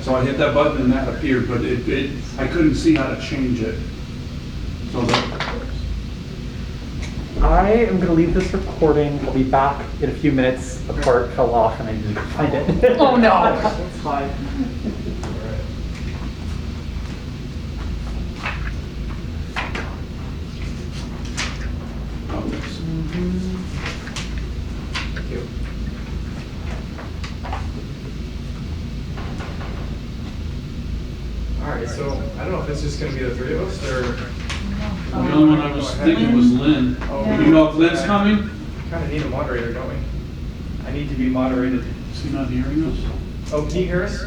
So I hit that button and that appeared, but I couldn't see how to change it. So I am going to leave this recording. I'll be back in a few minutes. The part fell off and I didn't find it. Oh no. It's fine. Thank you. All right, so I don't know if it's just gonna be the three of us or. the only one I was thinking was Lynn. Oh, You know if Lynn's coming? Kind of need a moderator, don't we? I need to be moderated. Is he not hearing us? Oh, can you hear us?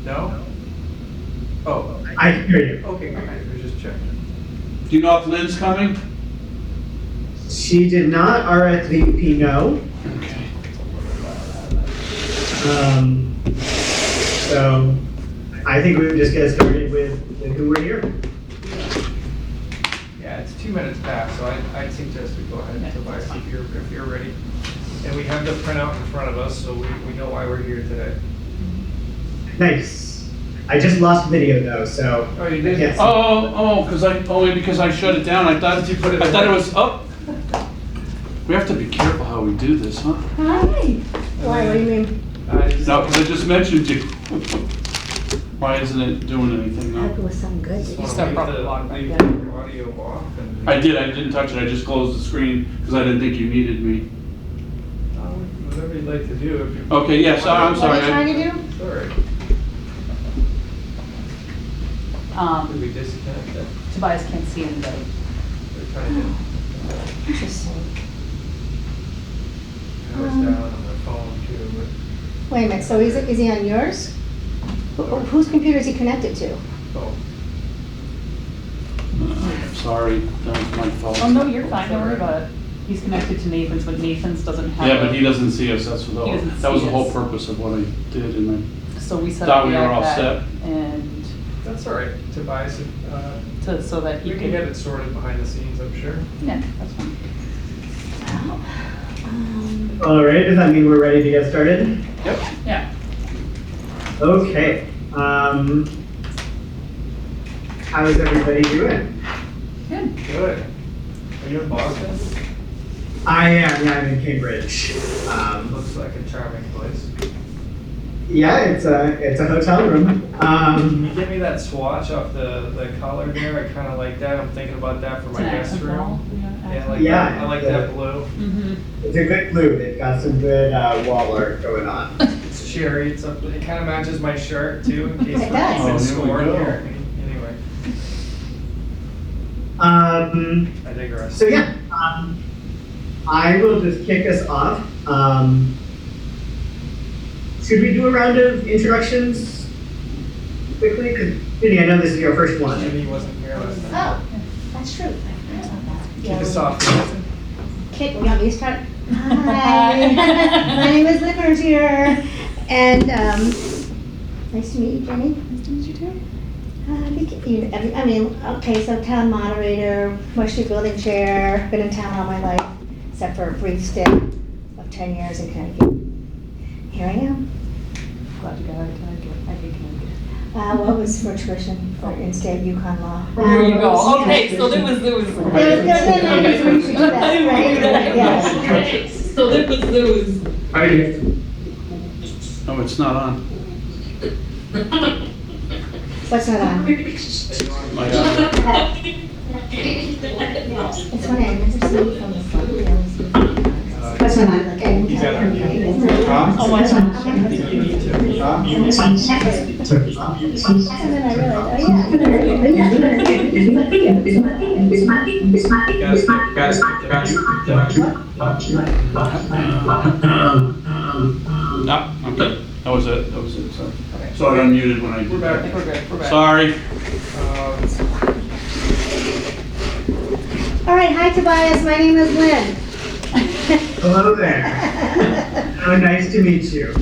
No? Oh, I can hear you. okay, good. We just checked. Do you know if Lynn's coming? She did not RSVP no. Okay. So I think we would just get started with who we're here. Yeah, it's 2 minutes past, so I'd suggest we go ahead, Tobias, if you're ready. And we have the printout in front of us, so we know why we're here today. Nice. I just lost video though, so. Oh, you did? Yes. Only because I shut it down. I thought You put it I thought it in. was up. We have to be careful how we do this, huh? Hi. Why, what do you mean? No, because I just mentioned you. Why isn't it doing anything Hope it now? was something good. Just Did you want step to up? leave the audio off and. I didn't touch it. I just closed the screen because I didn't think you needed me. Whatever you'd like to do. If you- Okay, yes, I'm What sorry. are you trying to do? Sorry. Did we disconnect that? Tobias can't see anybody. We're trying to. Interesting. I was down on the phone too, Wait a minute, so is he on yours? Whose computer is he connected to? but, oh. Sorry, that was my fault. Oh, no, you're fine, don't worry about it. He's connected to Nathan's, but Nathan's doesn't have. Yeah, but he doesn't see us. That's what He doesn't that was see the whole us. purpose of what I did, and So we set Thought up we the were all iPad set. and That's all right, Tobias. so that We you can get can. it sorted behind the scenes, I'm sure. Yeah, that's fine. All right, does that mean we're ready to get started? Yep. Yeah. Okay. How is everybody doing? Good. Good. Are you in Boston? I am, yeah, I'm in Cambridge. Looks like a charming place. Yeah, it's a hotel room. Can you give me that swatch off the color there? I kind of like that. I'm thinking about that for It's my an guest accent wall. room. Yeah, I Yeah. like Yeah, that. I like that blue. Mm-hmm. It's a good blue. They've got some good wall art going on. It's cherry. It kind of matches my shirt too, in case It we're does. keeping Oh, score there we go. here. Anyway, I digress. So yeah, I will just kick us off. Should we do a round of introductions quickly? Because Vinny, I know this is your first one. Jimmy wasn't here last time. Oh, that's true. I forgot about that. Kick us off. Kit, you want me to start? Hi, my name is Lynn Mercier, and nice to meet you, Jenny. Nice to meet you too. Okay, so town moderator, West Street building chair, been in town all my life, except for a brief stint of 10 years in Connecticut. Here I am. Glad you got out of Connecticut. I hate Connecticut. What was for tuition for in-state Yukon law? There you go. Okay, so there was. There was no reason we should do that, right? Yes. Okay, so there was. no, it's not on. What's not on? My It's when I never see it from the front. What's not on? Like, I didn't You tell got you. it. Oh, what's on? You need to. And then I realized, No, okay. That was it. Sorry. Okay. So I unmuted when I did We're back. that. We're good. We're back. Sorry. All right, hi Tobias, my name is Lynn. Hello there. How nice to meet you.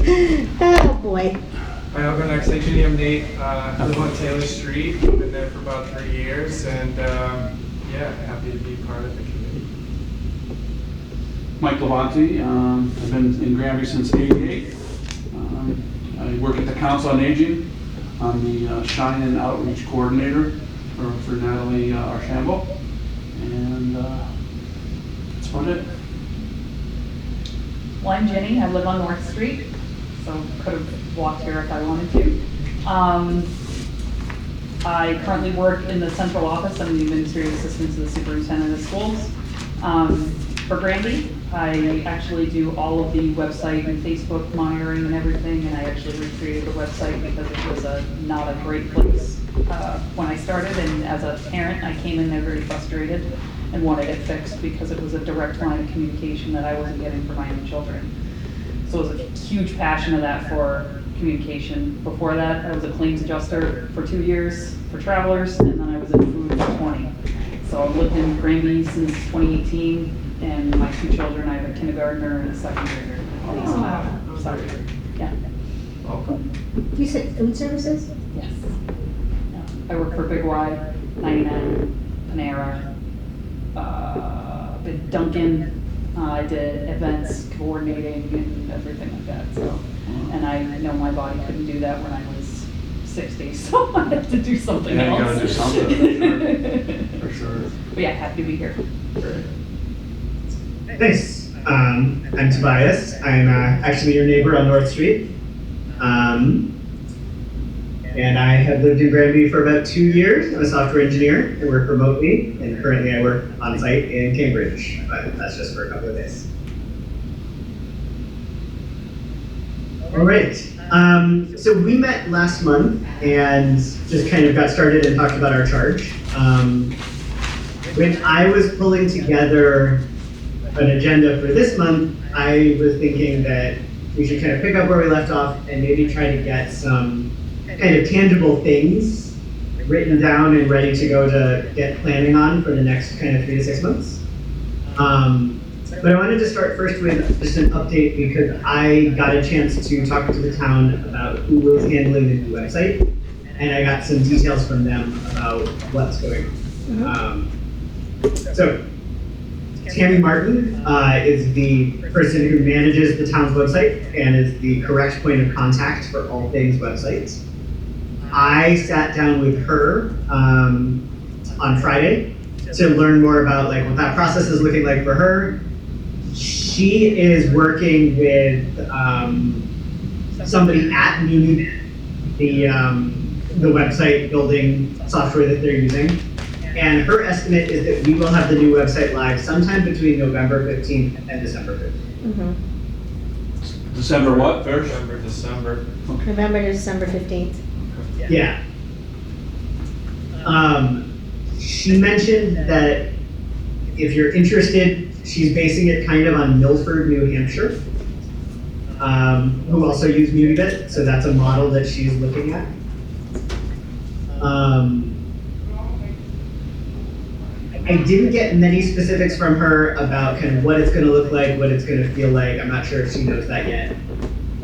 Oh, boy. Hi, I'll go next. Hey, Ginny, I'm Nate. Live on Taylor Street. Been there for about 3 years, and yeah, happy to be part of the committee. Mike Levanti. I've been in Granby since '88. I work at the Council on Aging. I'm the Shine-In Outreach Coordinator for Natalie Archambault. And that's about it. Well, I'm Jenny, I live on North Street, so could have walked here if I wanted to. I currently work in the central office. I'm the administrative assistant to the superintendent of schools. For Granby, I actually do all of the website and Facebook monitoring and everything, and I actually recreated the website because it was not a great place when I started, and as a parent, I came in there very frustrated and wanted it fixed because it was a direct line of communication that I wasn't getting for my own children. So it was a huge passion of that for communication. Before that, I was a claims adjuster for 2 years for travelers, and then I was in food for 20. So I've lived in Granby since 2018, and my 2 children, I have a kindergartner and a second grader. So, yeah, Welcome. You said food services? yes. Yeah. I work for Big Y, 99, Panera, with Dunkin'. I did events, coordinating, and everything like that, so. And I know my body couldn't do that when I was 60, so I had to do something Yeah, else. you gotta do something, for sure. But yeah, happy to be here. Nice. I'm Tobias. I'm actually your neighbor on North Street. And I have lived in Granby for about 2 years. I'm a software engineer. I work remotely, and currently I work on site in Cambridge, but that's just for a couple of days. All right. So we met last month and just kind of got started and talked about our charge. When I was pulling together an agenda for this month, I was thinking that we should kind of pick up where we left off and maybe try to get some kind of tangible things written down and ready to go to get planning on for the next kind of 3 to 6 months. But I wanted to start first with just an update because I got a chance to talk to the town about who was handling the new website, and I got some details from them about what's going on. So Tammy Martin is the person who manages the town's website and is the correct point of contact for all things websites. I sat down with her on Friday to learn more about like what that process is looking like for her. She is working with somebody at Muni, the website building software that they're using. And her estimate is that we will have the new website live sometime between November 15th and December 15th. December what, first? December. November to December 15th. Yeah. She mentioned that if you're interested, she's basing it kind of on Milford, New Hampshire, who also use Munibit, so that's a model that she's looking at. I didn't get many specifics from her about kind of what it's going to look like, what it's going to feel like. I'm not sure if she knows that yet.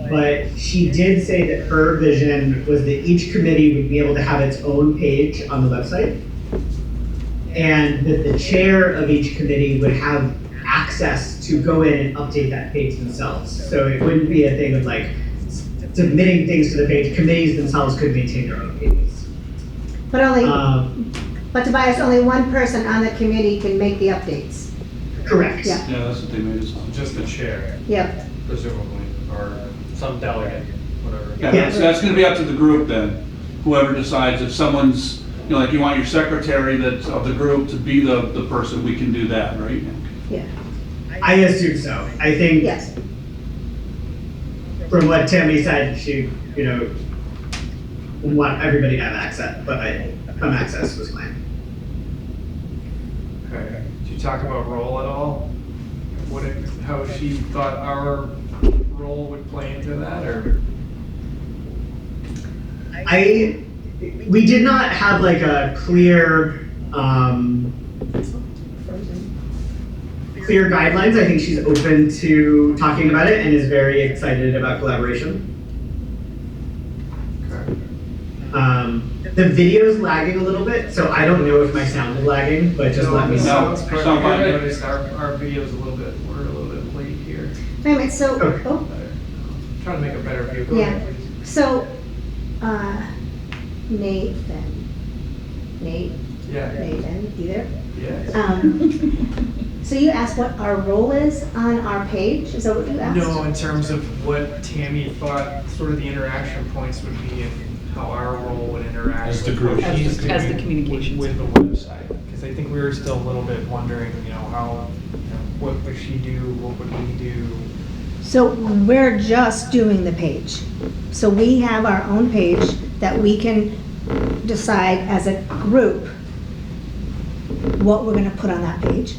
But she did say that her vision was that each committee would be able to have its own page on the website, and that the chair of each committee would have access to go in and update that page themselves. So it wouldn't be a thing of like submitting things to the page. Committees themselves could maintain their own pages. But Tobias, only one person on the committee can make the updates. Correct. Yeah. Yeah, that's what they made us on. Just the chair, Yep. presumably, or some delegate, whatever. Yeah, that's gonna be up to the group then, whoever decides, if someone's, you know, like you want your secretary that's of the group to be the person, we can do that, right? Yeah. I assume so. I think Yes. from what Tammy said, she, you know, would want everybody to have access, but some access was fine. Okay. Did you talk about role at all? How she thought our role would play into that, or? We did not have like a clear guidelines. I think she's open to talking about it and is very excited about collaboration. Okay. The video's lagging a little bit, so I don't know if my sound is lagging, but just let me No, know. sounds perfect. sound fine. I noticed our video's we're a little bit late here. Wait a minute, so, Okay. oh, Trying to make a better view. Go Yeah. ahead, please. so, Nathan. Yeah. Nathan, either. Yeah. So you asked what our role is on our page? Is that what you asked? No, in terms of what Tammy thought sort of the interaction points would be and how our role would interact As the with group. what she's As the doing communications. with the website. Because I think we were still a little bit wondering, how, what would she do, what would we do? So we're just doing the page. So we have our own page that we can decide as a group what we're gonna put on that page.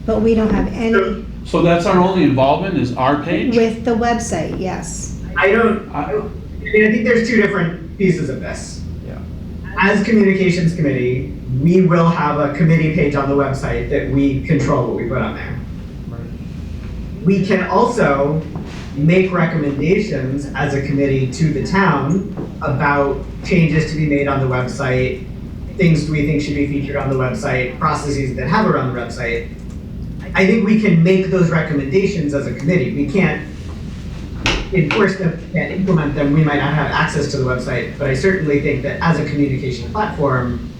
But we don't have any So that's our only involvement, is our page? with the website, yes. I think there's two different pieces of this. Yeah. As communications committee, we will have a committee page on the website that we control what we put on there. We can also make recommendations as a committee to the town about changes to be made on the website, things we think should be featured on the website, processes that have around the website. I think we can make those recommendations as a committee. We can't enforce them, can't implement them. We might not have access to the website, but I certainly think that as a communication platform,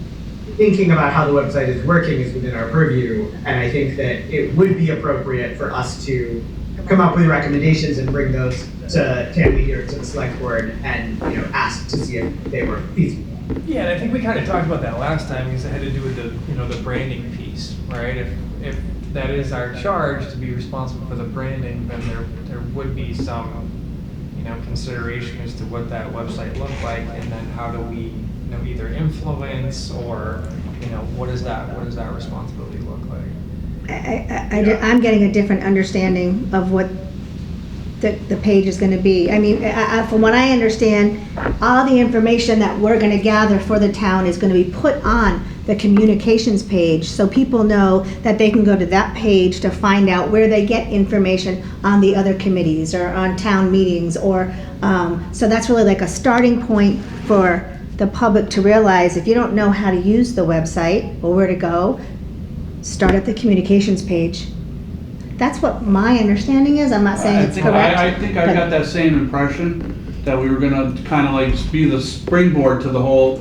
thinking about how the website is working is within our purview, and I think that it would be appropriate for us to come up with recommendations and bring those to Tammy here, to the select board, and ask to see if they were feasible. Yeah, and I think we kind of talked about that last time, because it had to do with the branding piece, right? If that is our charge to be responsible for the branding, then there would be some, consideration as to what that website looked like, and then how do we, either influence or, what does that responsibility look like? I'm getting a different understanding of what the page is gonna be. I mean, from what I understand, all the information that we're gonna gather for the town is gonna be put on the communications page, so people know that they can go to that page to find out where they get information on the other committees or on town meetings, or, so that's really like a starting point for the public to realize, if you don't know how to use the website or where to go, start at the communications page. That's what my understanding is. I'm not saying it's correct. I think I got that same impression, that we were gonna kind of like be the springboard to the whole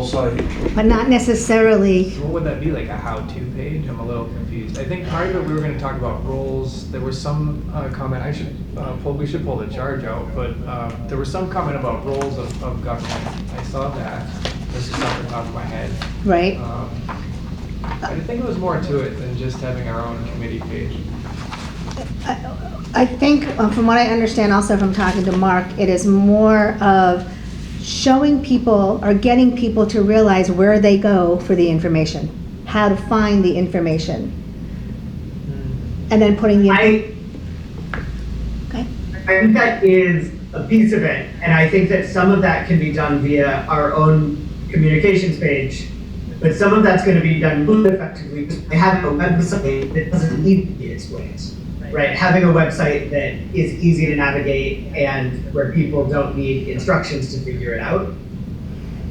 site. But not necessarily, So what would that be, like a how-to page? I'm a little confused. I think part of it, we were gonna talk about roles. There was some comment, we should pull the charge out, but there was some comment about roles of government. I saw that. This is off the top of my head. right? I think it was more to it than just having our own committee page. I think, from what I understand also from talking to Mark, it is more of showing people or getting people to realize where they go for the information, how to find the information, and then putting the. Okay. I think that is a piece of it, and I think that some of that can be done via our own communications page, but some of that's going to be done more effectively by having a website that doesn't need to be explained, right? Having a website that is easy to navigate and where people don't need instructions to figure it out.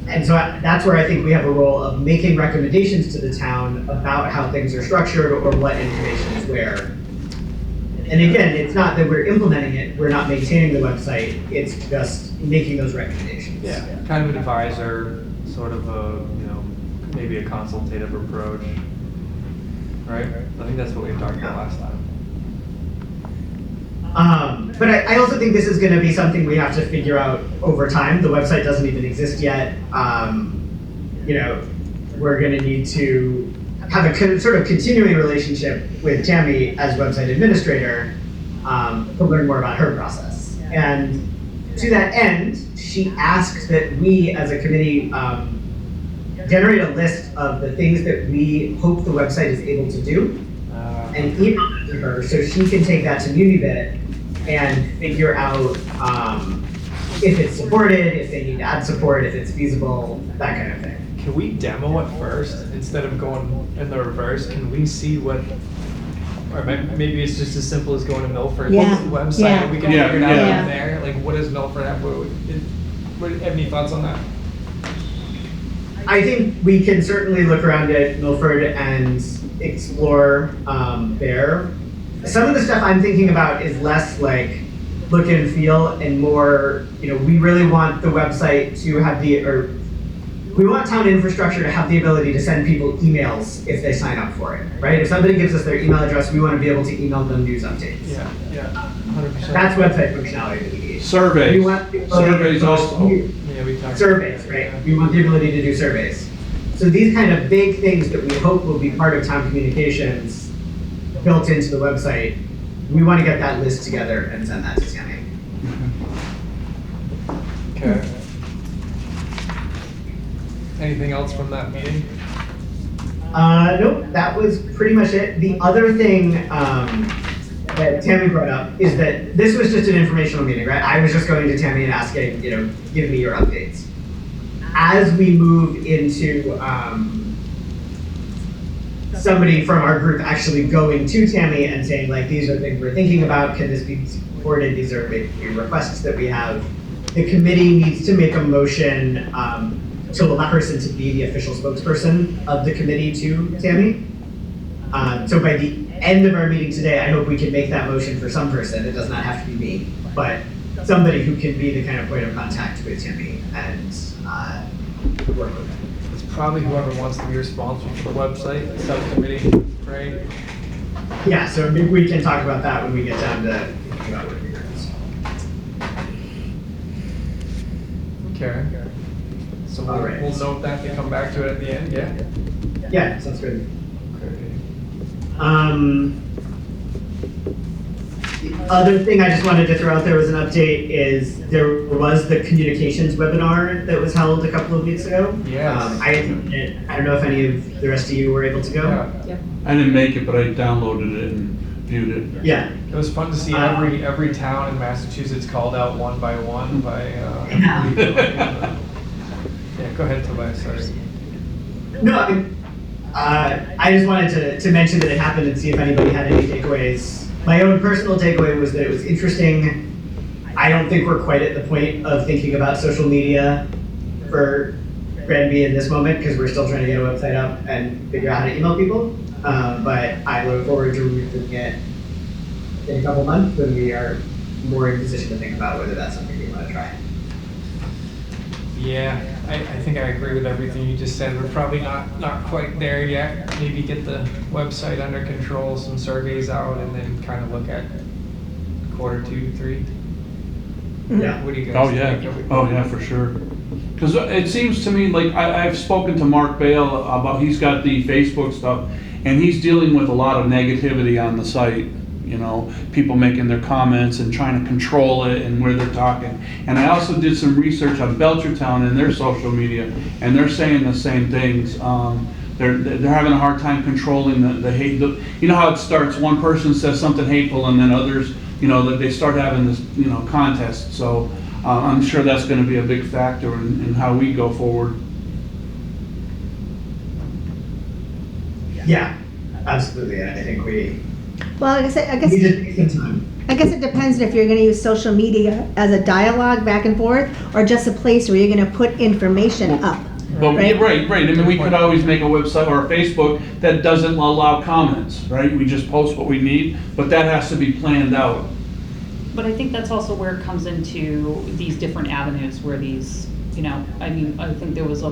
And so that's where I think we have a role of making recommendations to the town about how things are structured or what information is where. And again, it's not that we're implementing it, we're not maintaining the website, it's just making those recommendations. Yeah, kind of an advisor, sort of a, maybe a consultative approach, right? I think that's what we talked about last time. But I also think this is going to be something we have to figure out over time. The website doesn't even exist yet. We're going to need to have a sort of continuing relationship with Tammy as website administrator to learn more about her process. And to that end, she asked that we as a committee generate a list of the things that we hope the website is able to do and email it to her so she can take that to Unibit and figure out if it's supported, if they need to add support, if it's feasible, that kind of thing. Can we demo it first instead of going in the reverse? Can we see what, or maybe it's just as simple as going to Milford's website and we can figure it out Yeah. from there? Like, what does Milford have? Have any thoughts on that? I think we can certainly look around at Milford and explore there. Some of the stuff I'm thinking about is less like look and feel, and more, we really want the website to have we want town infrastructure to have the ability to send people emails if they sign up for it, right? If somebody gives us their email address, we want to be able to email them news updates. Yeah, 100%. That's website functionality that we need. Surveys. We want the ability Surveys to also. Yeah, we talked. surveys, right? We want the ability to do surveys. So these kind of big things that we hope will be part of town communications built into the website, we want to get that list together and send that to Tammy. Okay. Anything else from that meeting? Nope, that was pretty much it. The other thing that Tammy brought up is that this was just an informational meeting, right? I was just going to Tammy and asking, give me your updates. As we move into somebody from our group actually going to Tammy and saying, like, these are things we're thinking about, can this be supported? These are maybe requests that we have. The committee needs to make a motion to allow that person to be the official spokesperson of the committee to Tammy. So by the end of our meeting today, I hope we can make that motion for some person. It does not have to be me, but somebody who can be the kind of point of contact with Tammy and work with her. It's probably whoever wants to be responsible for the website, the subcommittee, right? Yeah, so maybe we can talk about that when we get down to thinking about working groups. Okay. So All right. we'll note that to come back to it at the end, yeah? Yeah, sounds good. Okay. The other thing I just wanted to throw out there was an update is there was the communications webinar that was held a couple of weeks ago. Yes. I don't know if any of the rest of you were able to go. Yeah. I didn't make it, but I downloaded it and viewed it. Yeah. It was fun to see every town in Massachusetts called out one by one by. Yeah, go ahead, Tobias. Sorry. No, I mean, I just wanted to mention that it happened and see if anybody had any takeaways. My own personal takeaway was that it was interesting. I don't think we're quite at the point of thinking about social media for Granby in this moment because we're still trying to get a website up and figure out how to email people. But I look forward to revisiting it in a couple months when we are more in position to think about whether that's something we want to try. Yeah, I think I agree with everything you just said. We're probably not quite there yet. Maybe get the website under control, some surveys out, and then kind of look at quarter 2, 3. Yeah. What do you guys Oh, think? yeah. Oh, yeah, for sure. Because it seems to me like I've spoken to Mark Bale about, he's got the Facebook stuff, and he's dealing with a lot of negativity on the site. People making their comments and trying to control it and where they're talking. And I also did some research on Belchertown and their social media, and they're saying the same things. They're having a hard time controlling the hate. You know how it starts, one person says something hateful and then others, that they start having this, contest. So I'm sure that's going to be a big factor in how we go forward. Yeah, absolutely. I think we Well, I guess need to take some time. I guess it depends if you're going to use social media as a dialogue back and forth, or just a place where you're going to put information up. But Right. right. I mean, we could always make a website or a Facebook that doesn't allow comments, right? We just post what we need, but that has to be planned out. But I think that's also where it comes into these different avenues where these, I think there was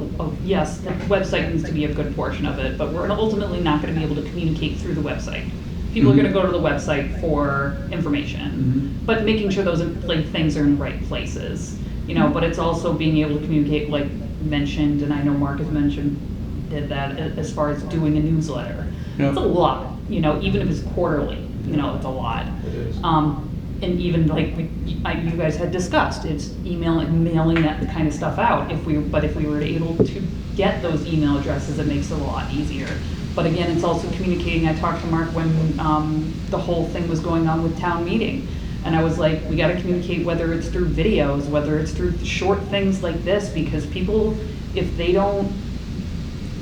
yes, the website needs to be a good portion of it, but we're ultimately not going to be able to communicate through the website. People are going to go to the website for information, but making sure those things are in the right places, but it's also being able to communicate, like mentioned, and I know Mark has did that as far as doing a newsletter. Yeah. It's a lot, even if it's quarterly, it's a lot. It is. And even like you guys had discussed, it's mailing that kind of stuff out. If we were able to get those email addresses, it makes it a lot easier. But again, it's also communicating. I talked to Mark when the whole thing was going on with town meeting. And I was like, we got to communicate, whether it's through videos, whether it's through short things like this, because people, if they don't,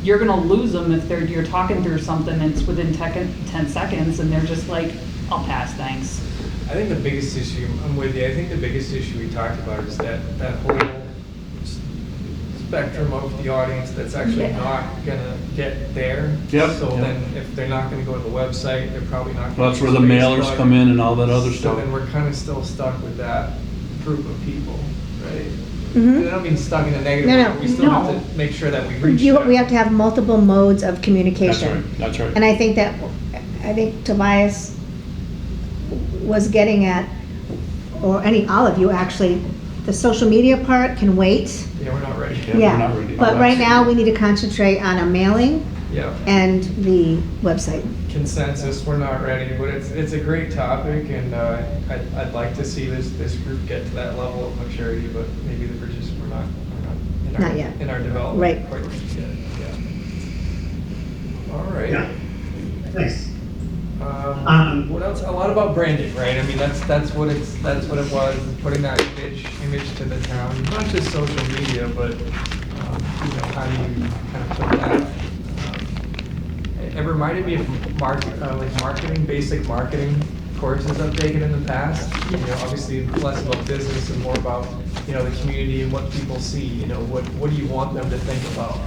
you're going to lose them if you're talking through something and it's within 10 seconds and they're just like, I'll pass, thanks. I think the biggest issue, I'm with you, I think the biggest issue we talked about is that whole spectrum of the audience that's actually not gonna get there. Yep. So Yep. then if they're not gonna go to the website, they're probably not gonna. Well, that's where use the mailers Facebook. come in and all that other So stuff. then we're kind of still stuck with that group of people, right? Mhm. I don't mean stuck in a negative No, way, no, but we still have no. to make sure that we reach You, them. we have to have multiple modes of That's communication. right, that's right. And I think Tobias was getting at, or all of you actually, the social media part can wait. Yeah, we're not ready. Yeah, we're not ready. But right now, we need to concentrate on a mailing Yeah. and the website. Consensus, we're not ready, but it's a great topic, and I'd like to see this group get to that level of maturity, but maybe we're not in our, Not yet. in our development. Right. Quite yet, yeah. All right. Yeah. Nice. What else? A lot about branding, right? I mean, that's what it was, putting that image to the town, not just social media, but how do you kind of put that? It reminded me of marketing, basic marketing courses I've taken in the past. Obviously less about business and more about the community and what people see. What do you want them to think about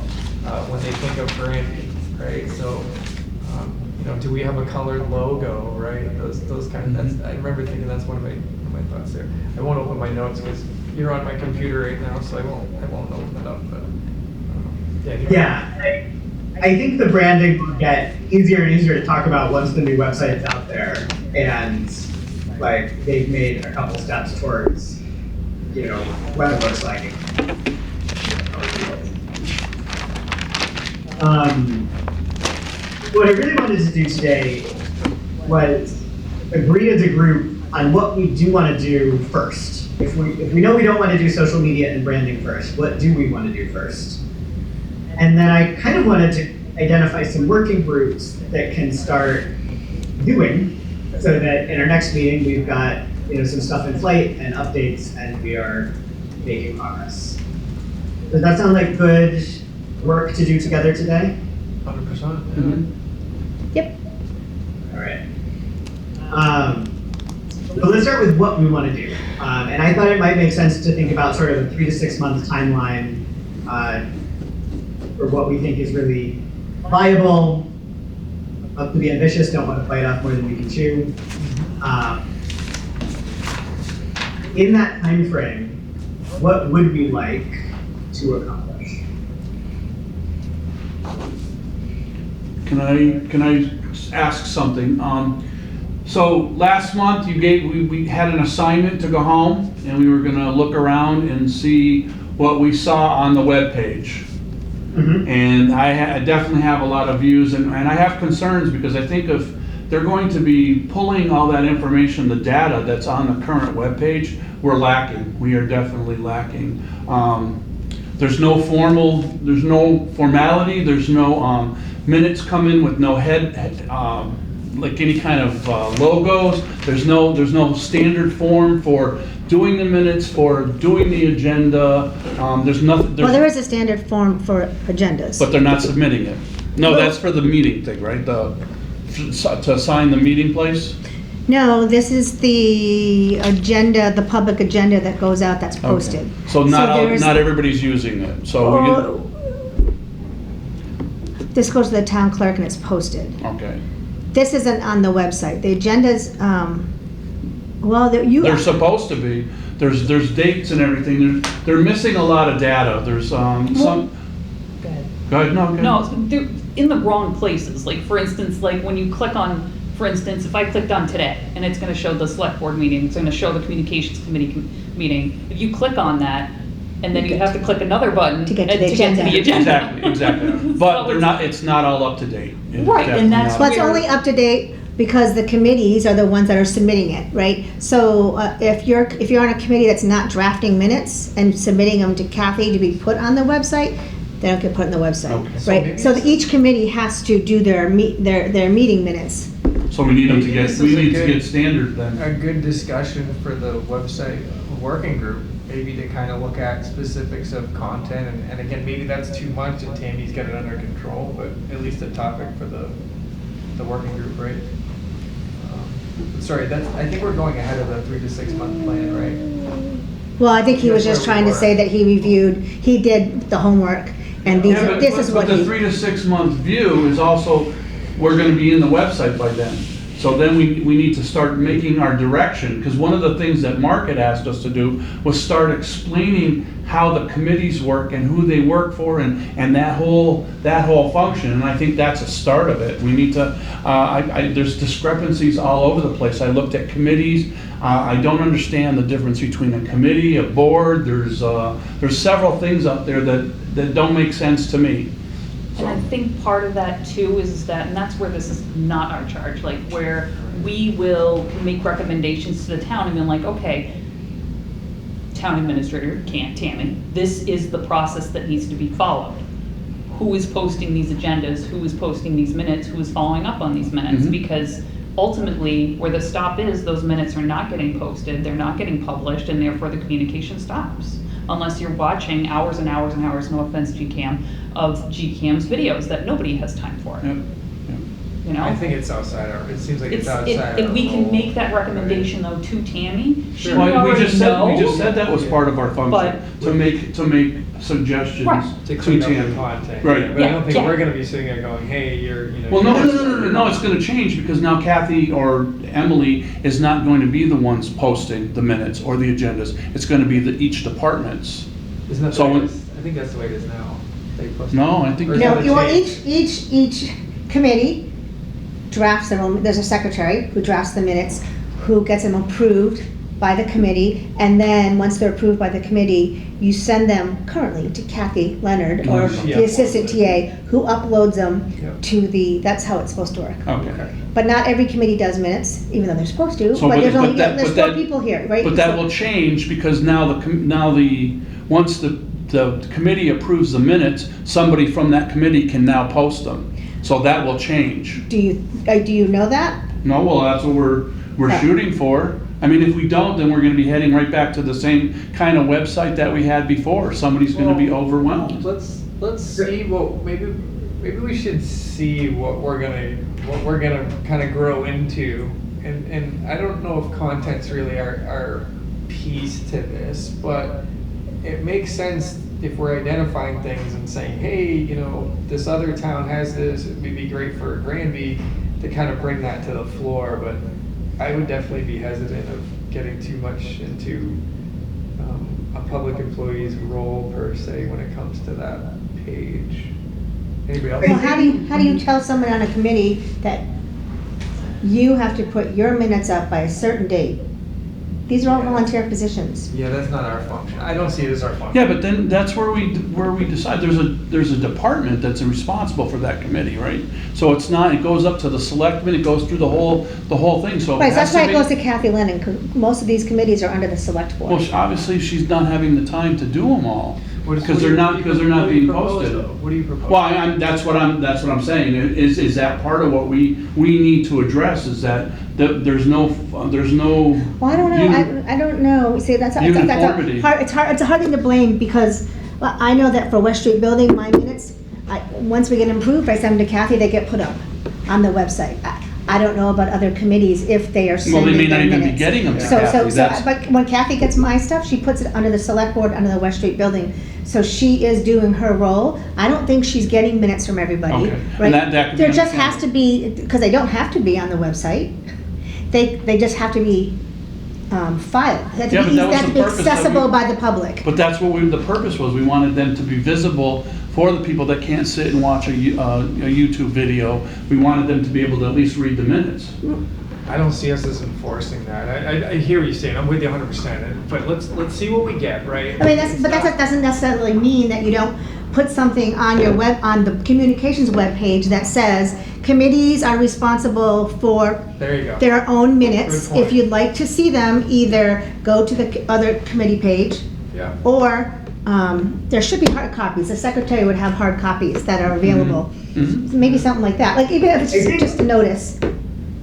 when they think of branding, right? So. Do we have a colored logo, right? Those kind of, I remember thinking that's one of my thoughts there. I won't open my notes because you're on my computer right now, so I won't open it up, but, Yeah, I think the branding will get easier and easier to talk about once the new website is out there and like they've made a couple steps towards, what it looks like. What I really wanted to do today was agree as a group on what we do want to do first. If we know we don't want to do social media and branding first, what do we want to do first? And then I kind of wanted to identify some working groups that can start doing, so that in our next meeting we've got some stuff in flight and updates, and we are making progress. Does that sound like good work to do together today? 100%. Yep. All right. So let's start with what we want to do. And I thought it might make sense to think about sort of a 3 to 6 month timeline for what we think is really viable, up to be ambitious, don't want to bite off more than we can chew. In that time frame, what would we like to accomplish? Can I ask something? So last month we had an assignment to go home, and we were gonna look around and see what we saw on the webpage. Mm-hmm. And I definitely have a lot of views, and I have concerns because I think if they're going to be pulling all that information, the data that's on the current webpage, we're lacking. We are definitely lacking. There's no formality, there's no minutes come in with no like any kind of logos. There's no standard form for doing the minutes, for doing the agenda. There's nothing. Well, there is a standard form for agendas. But they're not submitting it. No, Well- that's for the meeting thing, right? To assign the meeting place? No, this is the agenda, the public agenda that goes out that's posted. Okay. So not there's- everybody's using it, so we Oh, this goes to the town clerk and it's posted. get, okay. This isn't on the website. The agendas, They're supposed to be. There's dates and everything. They're missing a lot of data. There's some. Go ahead. Go ahead, no, go ahead. No, they're in the wrong places. Like, for instance, like when you click on, for instance, if I clicked on today, and it's gonna show the select board meeting, it's gonna show the communications committee meeting. If you click on that, and then you have to click another button To get to and the agenda. Exactly. But it's not all up to date. It's Right, and definitely that's not. Well, it's where- only up to date because the committees are the ones that are submitting it, right? So if you're on a committee that's not drafting minutes and submitting them to Kathy to be put on the website, they don't get put on the website, Okay. So right? maybe So it's- each committee has to do their meeting minutes. So we need them to Maybe get, this we is a need to good- get standard then. A good discussion for the website working group, maybe to kind of look at specifics of content, and again, maybe that's too much and Tammy's got it under control, but at least a topic for the working group, right? Sorry, I think we're going ahead of the 3 to 6 month plan, right? Well, I think he was That's just where we trying to were. say that he did the homework, and this is what But the he. 3 to 6 month view is also, we're gonna be in the website by then. So then we need to start making our direction, because one of the things that Mark had asked us to do was start explaining how the committees work and who they work for and that whole function, and I think that's a start of it. We need to, there's discrepancies all over the place. I looked at committees, I don't understand the difference between a committee, a board, there's several things up there that don't make sense to me. And I think part of that too is that, and that's where this is not our charge, like where we will make recommendations to the town and be like, okay, town administrator, Tammy, this is the process that needs to be followed. Who is posting these agendas? Who is posting these minutes? Who is following up on these minutes? Mhm. Because ultimately, where the stop is, those minutes are not getting posted, they're not getting published, and therefore the communication stops. Unless you're watching hours and hours and hours, no offense, GCAM, of GCAM's videos that nobody has time for. Yep, You know? I think it's outside our, it seems like it's It's, outside our and we can role. make that recommendation though to Tammy. She Sure. would Well, we already just know. said that was part of our function, But- to make suggestions Right. To clean up the Tammy. content. Right. Yeah, but I don't think Yeah. we're gonna be sitting there going, hey, you're, you know. Well, no, you're- no, it's gonna change, because now Kathy or Emily is not going to be the ones posting the minutes or the agendas. It's gonna be each departments. Isn't that the So way when- it is? I think that's the way it is now. They post- No, I think. Or is No, that a you want change? each committee drafts their own, there's a secretary who drafts the minutes, who gets them approved by the committee, and then, once they're approved by the committee, you send them currently to Kathy Leonard, or Oh, she the assistant uploads it. TA, who uploads them Yep. to the, that's how it's supposed to work. Okay. But not every committee does minutes, even though they're supposed to, So, but there's only, that- there's but 4 that- people here, right? But that will change, because now once the committee approves the minutes, somebody from that committee can now post them. So that will change. Do you know that? No, well, that's what we're Yeah. shooting for. I mean, if we don't, then we're gonna be heading right back to the same kind of website that we had before. Somebody's gonna be overwhelmed. Let's see what, maybe we should see what we're gonna kind of grow into. And I don't know if content's really our piece to this, but it makes sense if we're identifying things and saying, hey, you know, this other town has this, it would be great for Granby to kind of bring that to the floor, but I would definitely be hesitant of getting too much into a public employee's role per se when it comes to that page. Anybody else? Well, how do you tell someone on a committee that you have to put your minutes up by a certain date? These are all volunteer positions. Yeah, that's not our function. I don't see it as our function. Yeah, but then that's where we decide, there's a department that's responsible for that committee, right? So it's not, it goes up to the selectmen, it goes through the whole thing, so. Right, so that's why it be- goes to Kathy Lennon, because most of these committees are under the select Well, board. obviously, she's not having the time to do them all, What is- because what do they're you- not what do you being propose, posted. though? What do you propose? Well, that's what I'm saying, is that part of what we need to address, is that there's no. Well, I don't know, I don't know, see, that's Uniformity. it's a hard thing to blame, because well, I know that for West Street Building, my minutes, once we get them approved, I send them to Kathy, they get put up on the website. I don't know about other committees, if they are Well, sending they may their not even be minutes. getting them to So, Kathy, that's. but when Kathy gets my stuff, she puts it under the select board, under the West Street Building. So she is doing her role. I don't think she's getting minutes from everybody, Okay. And right? that could be There just has to understandable. be, because they don't have to be on the website. They just have to be filed. They have to Yeah, be but that was they have to the be purpose that accessible we- by the public. But that's what the purpose was, we wanted them to be visible for the people that can't sit and watch a YouTube video. We wanted them to be able to at least read the minutes. I don't see us as enforcing that. I hear what you're saying. I'm with you 100%. But let's see what we get, right? I mean, that doesn't necessarily mean that you don't put something on your on the communications webpage that says committees are responsible for There you go. their own minutes. Good point. If you'd like to see them, either go to the other committee page, Yeah. or there should be hard copies. The secretary would have hard copies that are available. Mhm. Maybe something like that, like even if it's just a notice.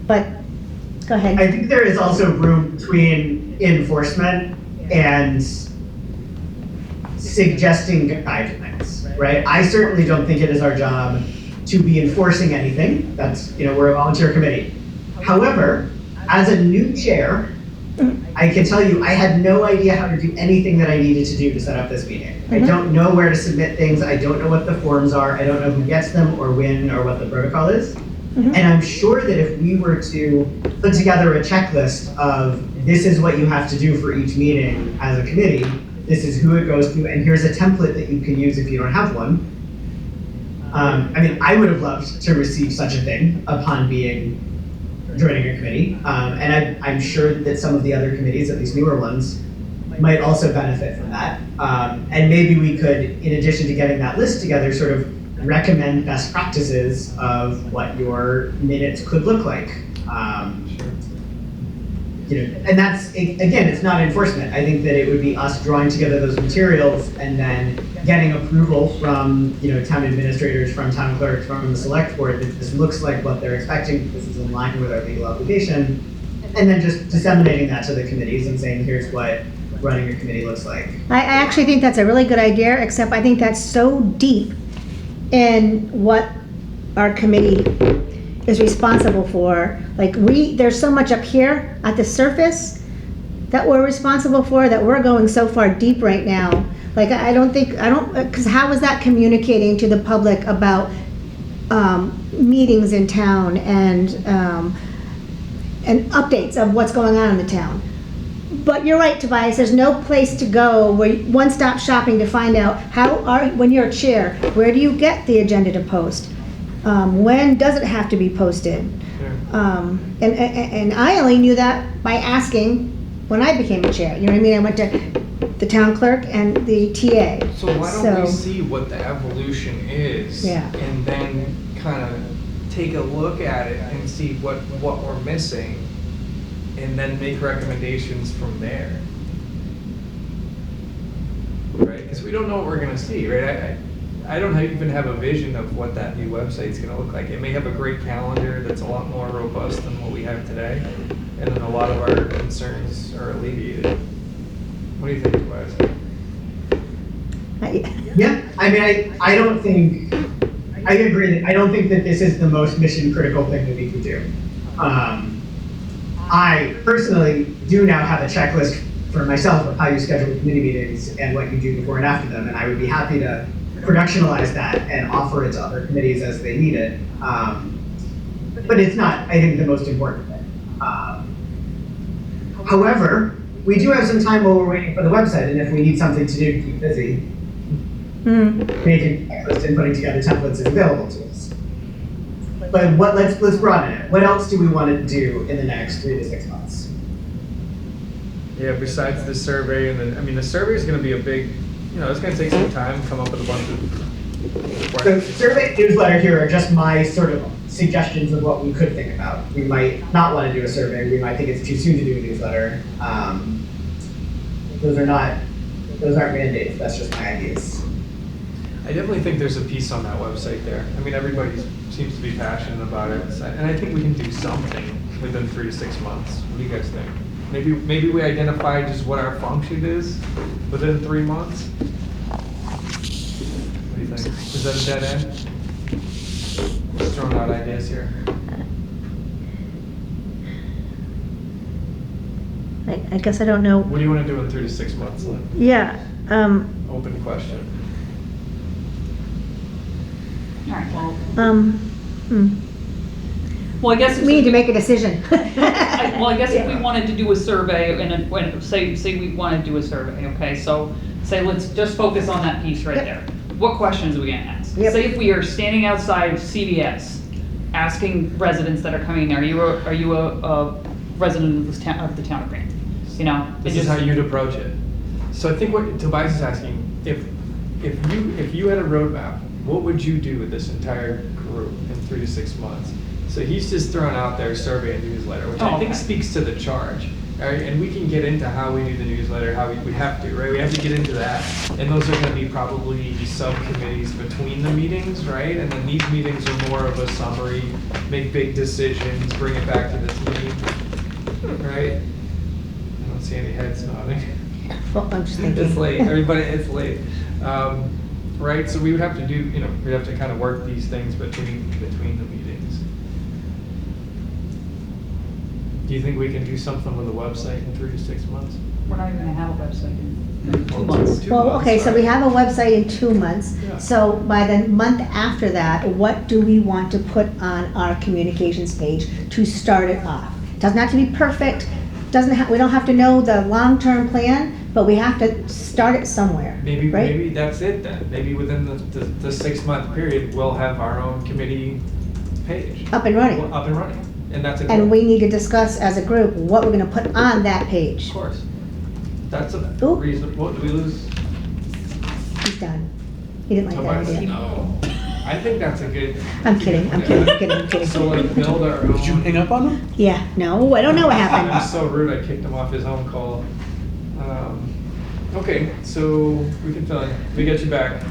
But, go ahead. I think there is also room between enforcement and suggesting guidelines, right? I certainly don't think it is our job to be enforcing anything. That's, we're a volunteer committee. However, as a new chair, I can tell you, I had no idea how to do anything that I needed to do to set up this meeting. I don't know where to submit things, I don't know what the forms are, I don't know who gets them or when or what the protocol is. And I'm sure that if we were to put together a checklist of this is what you have to do for each meeting as a committee, this is who it goes to, and here's a template that you can use if you don't have one. I mean, I would have loved to receive such a thing upon joining a committee. And I'm sure that some of the other committees, at least newer ones, might also benefit from that. And maybe we could, in addition to getting that list together, sort of recommend best practices of what your minutes could look like. And that's, again, it's not enforcement. I think that it would be us drawing together those materials and then getting approval from, town administrators, from town clerks, from the select board, that this looks like what they're expecting, this is in line with our legal obligation, and then just disseminating that to the committees and saying, here's what running a committee looks like. I actually think that's a really good idea, except I think that's so deep in what our committee is responsible for. Like there's so much up here at the surface that we're responsible for, that we're going so far deep right now. Like because how is that communicating to the public about meetings in town and updates of what's going on in the town? But you're right, Tobias, there's no place to go where one-stop shopping to find out when you're a chair, where do you get the agenda to post? When does it have to be posted? And I only knew that by asking when I became a chair. You know what I mean? I went to the town clerk and the TA. So why don't we see what the evolution is? Yeah. And then kind of take a look at it and see what we're missing, and then make recommendations from there. Right? Because we don't know what we're going to see, right? I don't even have a vision of what that new website's going to look like. It may have a great calendar that's a lot more robust than what we have today, and then a lot of our concerns are alleviated. What do you think, Tobias? Yeah, I mean, I don't think, I agree that I don't think that this is the most mission critical thing that we could do. I personally do now have a checklist for myself of how you schedule committee meetings and what you do before and after them, and I would be happy to productionalize that and offer it to other committees as they need it. But it's not, I think, the most important thing. However, we do have some time while we're waiting for the website, and if we need something to do to keep busy, making a checklist and putting together templates is available to us. But let's broaden it. What else do we want to do in the next 3 to 6 months? Yeah, besides the survey, the survey is going to be a big, it's going to take some time to come up with a bunch of So survey newsletter here are just my sort of suggestions of what we could think about. We might not want to do a survey. We might think it's too soon to do a newsletter. Those aren't mandates. That's just my ideas. I definitely think there's a piece on that website there. I mean, everybody seems to be passionate about it, and I think we can do something within 3 to 6 months. What do you guys think? Maybe we identify just what our function is within 3 months. What do you think? Is that a dead end? Just throwing out ideas here. I guess I don't know. What do you want to do in 3 to 6 months, Lynn? Yeah. Open question. All right, well, I guess. We need to make a decision. I guess if we wanted to do a survey, and say we want to do a survey, okay, so say let's just focus on that piece right there. What questions are we gonna ask? Yep. Say if we are standing outside of CVS, asking residents that are coming in, are you a resident of the town of Granby? This is how you'd approach it. So I think what Tobias is asking, if you had a roadmap, what would you do with this entire group in 3 to 6 months? So he's just throwing out there survey and newsletter, which I think speaks to the charge. Right? And we can get into how we do the newsletter, how we have to, right? We have to get into that. And those are going to be probably subcommittees between the meetings, right? And then these meetings are more of a summary, make big decisions, bring it back to the team, right? I don't see any heads nodding. Well, I'm just thinking. It's late, everybody, it's late. Right, so we would have to do, we'd have to kind of work these things between the meetings. Do you think we can do something with a website in 3 to 6 months? We're not even gonna have a website in 2 Well, months. 2 Well, months, okay, so we right? have a website in 2 months. Yeah. So by the month after that, what do we want to put on our communications page to start it off? Doesn't have to be perfect, we don't have to know the long-term plan, but we have to start it somewhere, Maybe, right? maybe that's it then. Maybe within the 6-month period, we'll have our own committee page. Up and running. Up and running, and that's a And goal. we need to discuss as a group what we're gonna put on that page. Of course. That's a Ooh. reasonable, what, did we lose? He's done. He didn't like that Tobias? idea. No. I think that's a good. I'm kidding, I'm kidding, I'm kidding, I'm kidding. So like build our own. Did you hang up on them? Yeah, no, I don't know what I'm happened. so rude, I kicked him off his own call. Okay, so we can fill in, we got you back.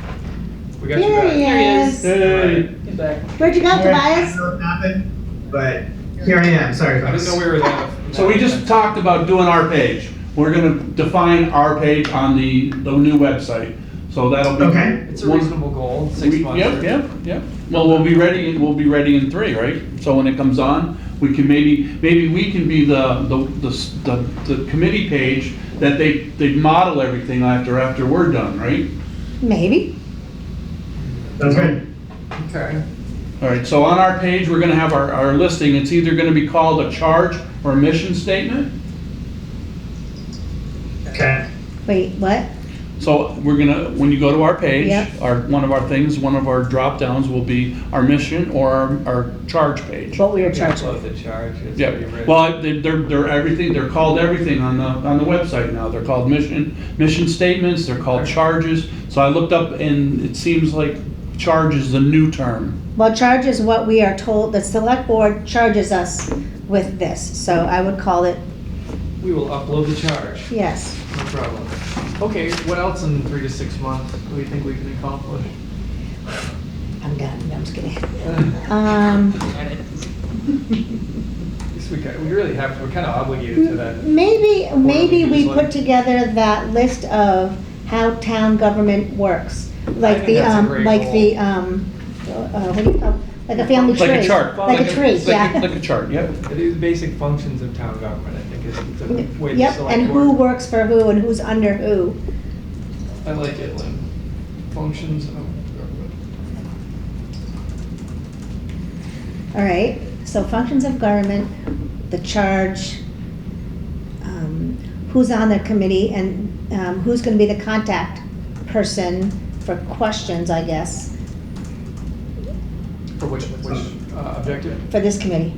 We got you There back. he is. Hey. Get back. Where'd you go, I Tobias? don't know what happened, but here I am, sorry I folks. didn't know we were that. So we just talked about doing our page. We're gonna define our page on the new website. So that'll be. Okay. It's a reasonable goal, 6 months. Yep, yep, yep. Well, we'll be ready in 3, right? So when it comes on, we can maybe we can be the committee page that they model everything after we're done, right? Maybe. Sounds good. Okay. All right, so on our page, we're gonna have our listing. It's either gonna be called a charge or a mission statement. Okay. Wait, what? So we're gonna, when you go to our page, Yep. one of our drop downs will be our mission or our charge page. What we are Yeah, charging. close the charge. It's Yeah, already written. well, they're everything, they're called everything on the website now. They're called mission statements, they're called charges. So I looked up and it seems like charge is the new term. Well, charge is what we are told, the select board charges us with this, so I would call it, We will upload the charge, yes. no problem. Okay, what else in 3 to 6 months do we think we can accomplish? I'm done, no, I'm just kidding. Yes, we really have, we're kind of obligated to that. Maybe we newsletter. put together that list of how town government works. Like think the, that's a great like goal. the, what do you call, like a family tree. Like a chart. Like a tree, yeah. Like a chart, yep. The basic functions of town government, I think, is the way the Yep, select and who board. works for who and who's under who. I like it, Lynn. Functions of government. All right, so functions of government, the charge, who's on the committee, and who's gonna be the contact person for questions, I guess, For which objective? for this committee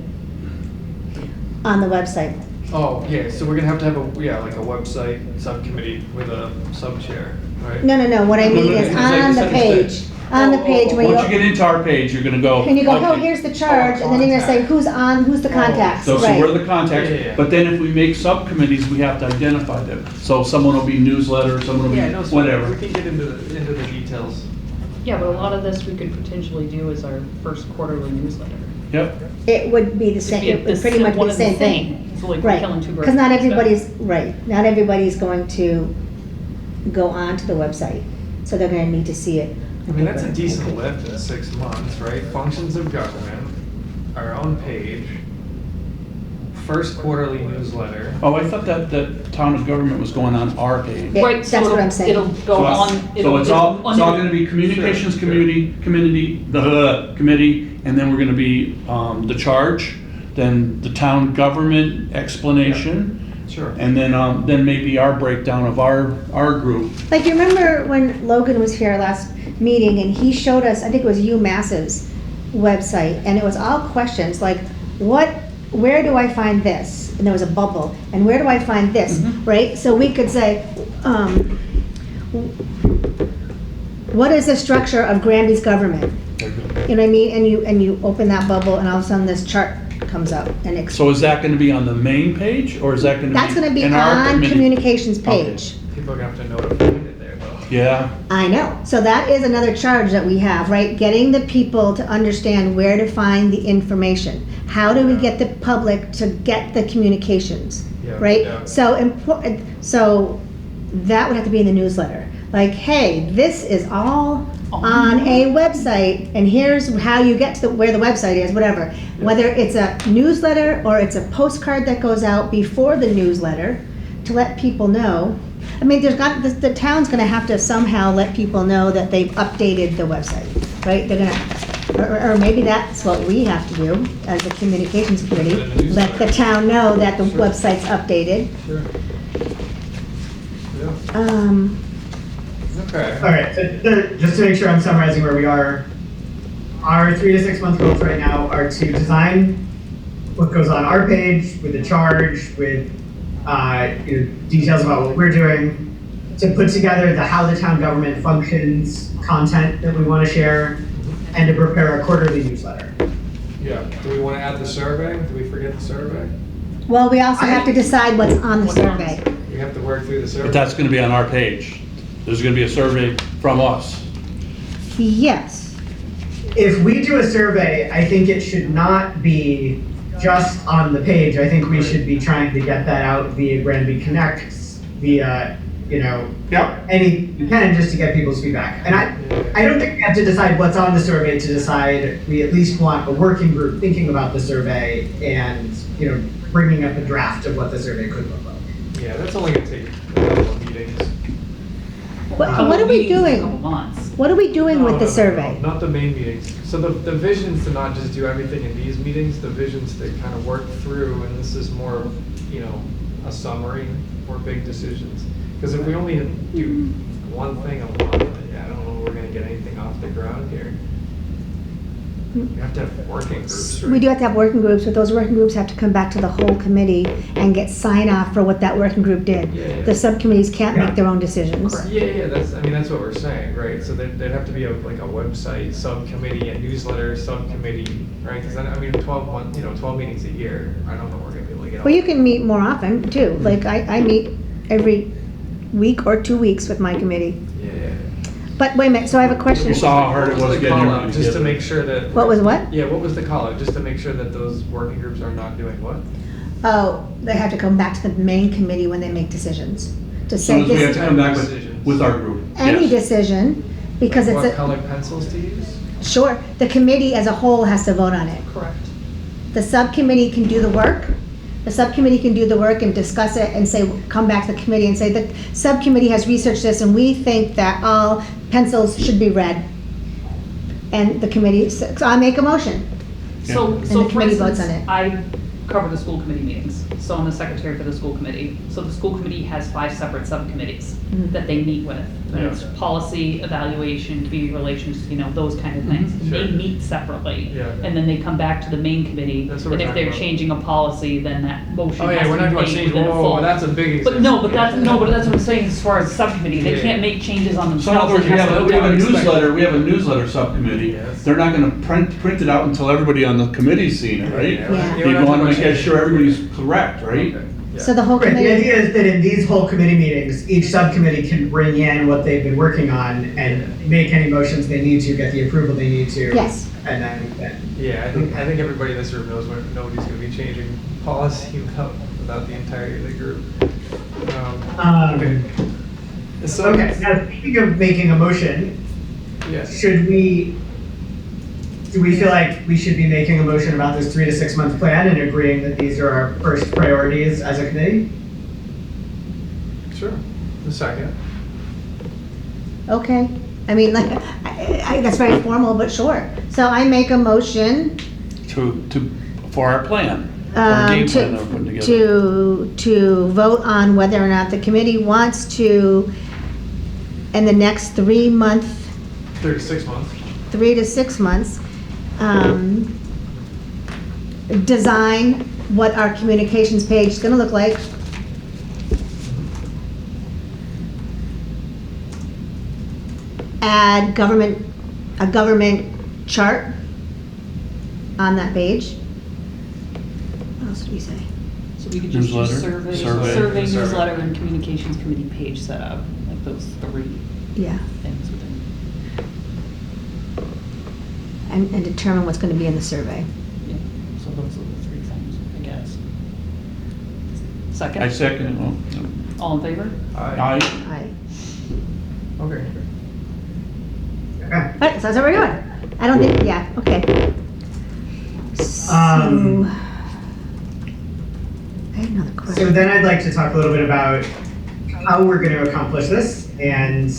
on the website. Oh, yeah, so we're gonna have to have like a website subcommittee with a sub-chair, right? No, what I mean No, is it's like on the the second page, on the page when Once you get you, into our page, you're gonna go. and you go, oh, okay. here's the charge, and then you're gonna say, who's the contacts, So we're right? the contacts, Yeah. but then if we make subcommittees, we have to identify them. So someone will be newsletter, someone will Yeah, be no, so whatever. we can get into the details. Yeah, but a lot of this we could potentially do as our first quarterly newsletter. Yep, It would be the same, it would pretty much be one the and same thing. So like we're Right, killing two birds. because not with one stone. everybody's, right, not everybody's going to go onto the website, so they're gonna need to see it. I mean, that's a decent lift in 6 months, right? Functions of government, our own page, first quarterly newsletter. oh, I thought that town of government was going on our page. Yeah, Right, so that's what it'll- I'm saying. It'll go on. So it's all gonna be communications Sure. committee, and then we're gonna be, the charge, then the town government explanation, Sure. and then maybe our breakdown of our group. Like, you remember when Logan was here last meeting, and he showed us, I think it was UMass's website, and it was all questions, like, where do I find this? And there was a bubble, and where do I find this, right? So we could say, what is the structure of Granby's government? You know what I mean? And you open that bubble, and all of a sudden this chart comes up, and it's, So is that gonna be on the main page, or is that gonna be? that's gonna be in our on committee? communications Okay. page. People are gonna have to know to find it there, though. Yeah, I know. So that is another charge that we have, right? Getting the people to understand where to find the information. How do we get the public to get the communications, Yeah, right? yeah. So important. So that would have to be in the newsletter. Like, hey, this is all on a website, and here's how you get to where the website is, whatever. Whether it's a newsletter or it's a postcard that goes out before the newsletter to let people know. I mean, the town's gonna have to somehow let people know that they've updated the website, right? They're gonna, or maybe that's what we have to do as a communications committee. Let the town know that the website's updated. Sure. Yeah. Okay. All right, so just to make sure I'm summarizing where we are, our 3 to 6 month goals right now are to design what goes on our page with the charge, with details about what we're doing, to put together how the town government functions, content that we want to share, and to prepare a quarterly newsletter. Yeah. Do we want to add the survey? Do we forget the survey? Well, we also have to decide what's on the survey. We have to work through the survey. But that's gonna be on our page. There's gonna be a survey from us. Yes. If we do a survey, I think it should not be just on the page. I think we should be trying to get that out via Granby Connects, via, any you can, just to get people's feedback. And I don't think we have to decide what's on the survey to decide. We at least want a working group thinking about the survey and, bringing up a draft of what the survey could look like. Yeah, that's only gonna take a couple of meetings. What are we Meetings in a doing? couple months. What are we doing with the No, survey? not the main meetings. So the vision's to not just do everything in these meetings, the vision's to kind of work through, and this is more, a summary or big decisions. Because if we only do one thing a month, I don't know if we're gonna get anything off the ground here. You have to have working groups, right? We do have to have working groups, but those working groups have to come back to the whole committee and get sign off for what that working group did. Yeah. The subcommittees can't make their own decisions. Yeah, that's what we're saying, right? So there'd have to be a website subcommittee, a newsletter subcommittee, right? Because 12 meetings a year, I don't know if we're gonna be able to get all. Well, you can meet more often too. Like I meet every week or 2 weeks with my committee. Yeah. But wait a minute, so I have a question. You saw how hard it was What the getting call everything out, just to together. make sure that. What was what? Yeah, what was the call out? Just to make sure that those working groups are not doing what? Oh, they have to come back to the main committee when they make decisions. To As say soon as we have this, to come back Decisions. with our group. any Yes. decision, because it's What a, colored pencils to use? sure, the committee as a whole has to vote on it. Correct. The subcommittee can do the work. The subcommittee can do the work and discuss it and say, come back to the committee and say, the subcommittee has researched this and we think that all pencils should be red. And the committee, so I make a motion. So, And so the for committee votes instance, on it. I cover the school committee meetings, so I'm the secretary for the school committee. So the school committee has 5 separate subcommittees Mhm. that they meet with. And Yeah. it's policy, evaluation, community relations, those kind of things. And Sure. they meet separately. Yeah. And then they come back to the main committee. That's what And we're if they're talking about. changing a policy, then that motion Oh has yeah, to we're be not going to made change, within a full. whoa, that's a big example. But no, but that's what I'm saying as far as subcommittee. They Yeah. can't make changes on So in themselves. other words, It we has to have go down. we have a newsletter subcommittee. Yes. They're not gonna print it out until everybody on the committee's seen it, right? Yeah. You wanna make sure everybody's correct, right? Okay, yeah. So the whole Right, the committee, idea is that in these whole committee meetings, each subcommittee can bring in what they've been working on and make any motions they need to, get the approval they need to. Yes. And then, Yeah, I think everybody in this room knows nobody's going to be changing policy without the entirety of the group. Okay. So, okay, now speaking of making a motion, yes. do we feel like we should be making a motion about this 3 to 6 month plan and agreeing that these are our first priorities as a committee? Sure. The second. okay. I mean, like, that's very formal, but sure. So I make a motion For our plan, our game plan that we're putting together. to vote on whether or not the committee wants to, in the next 3 month, 36 months. 3 to 6 months, design what our communications page is gonna look like. Add a government chart on that page. What else did we say? So we could just use Newsletter, survey, survey. newsletter, and communications committee page setup, like those 3 Yeah, things within. and determine what's gonna be in the survey. Yeah, so those are the 3 things, I guess. Second? I second it, well, All in favor? aye. I, Okay. Okay. right, so that's what we're doing. I don't think, yeah, okay. So, I had another So question. then I'd like to talk a little bit about how we're going to accomplish this and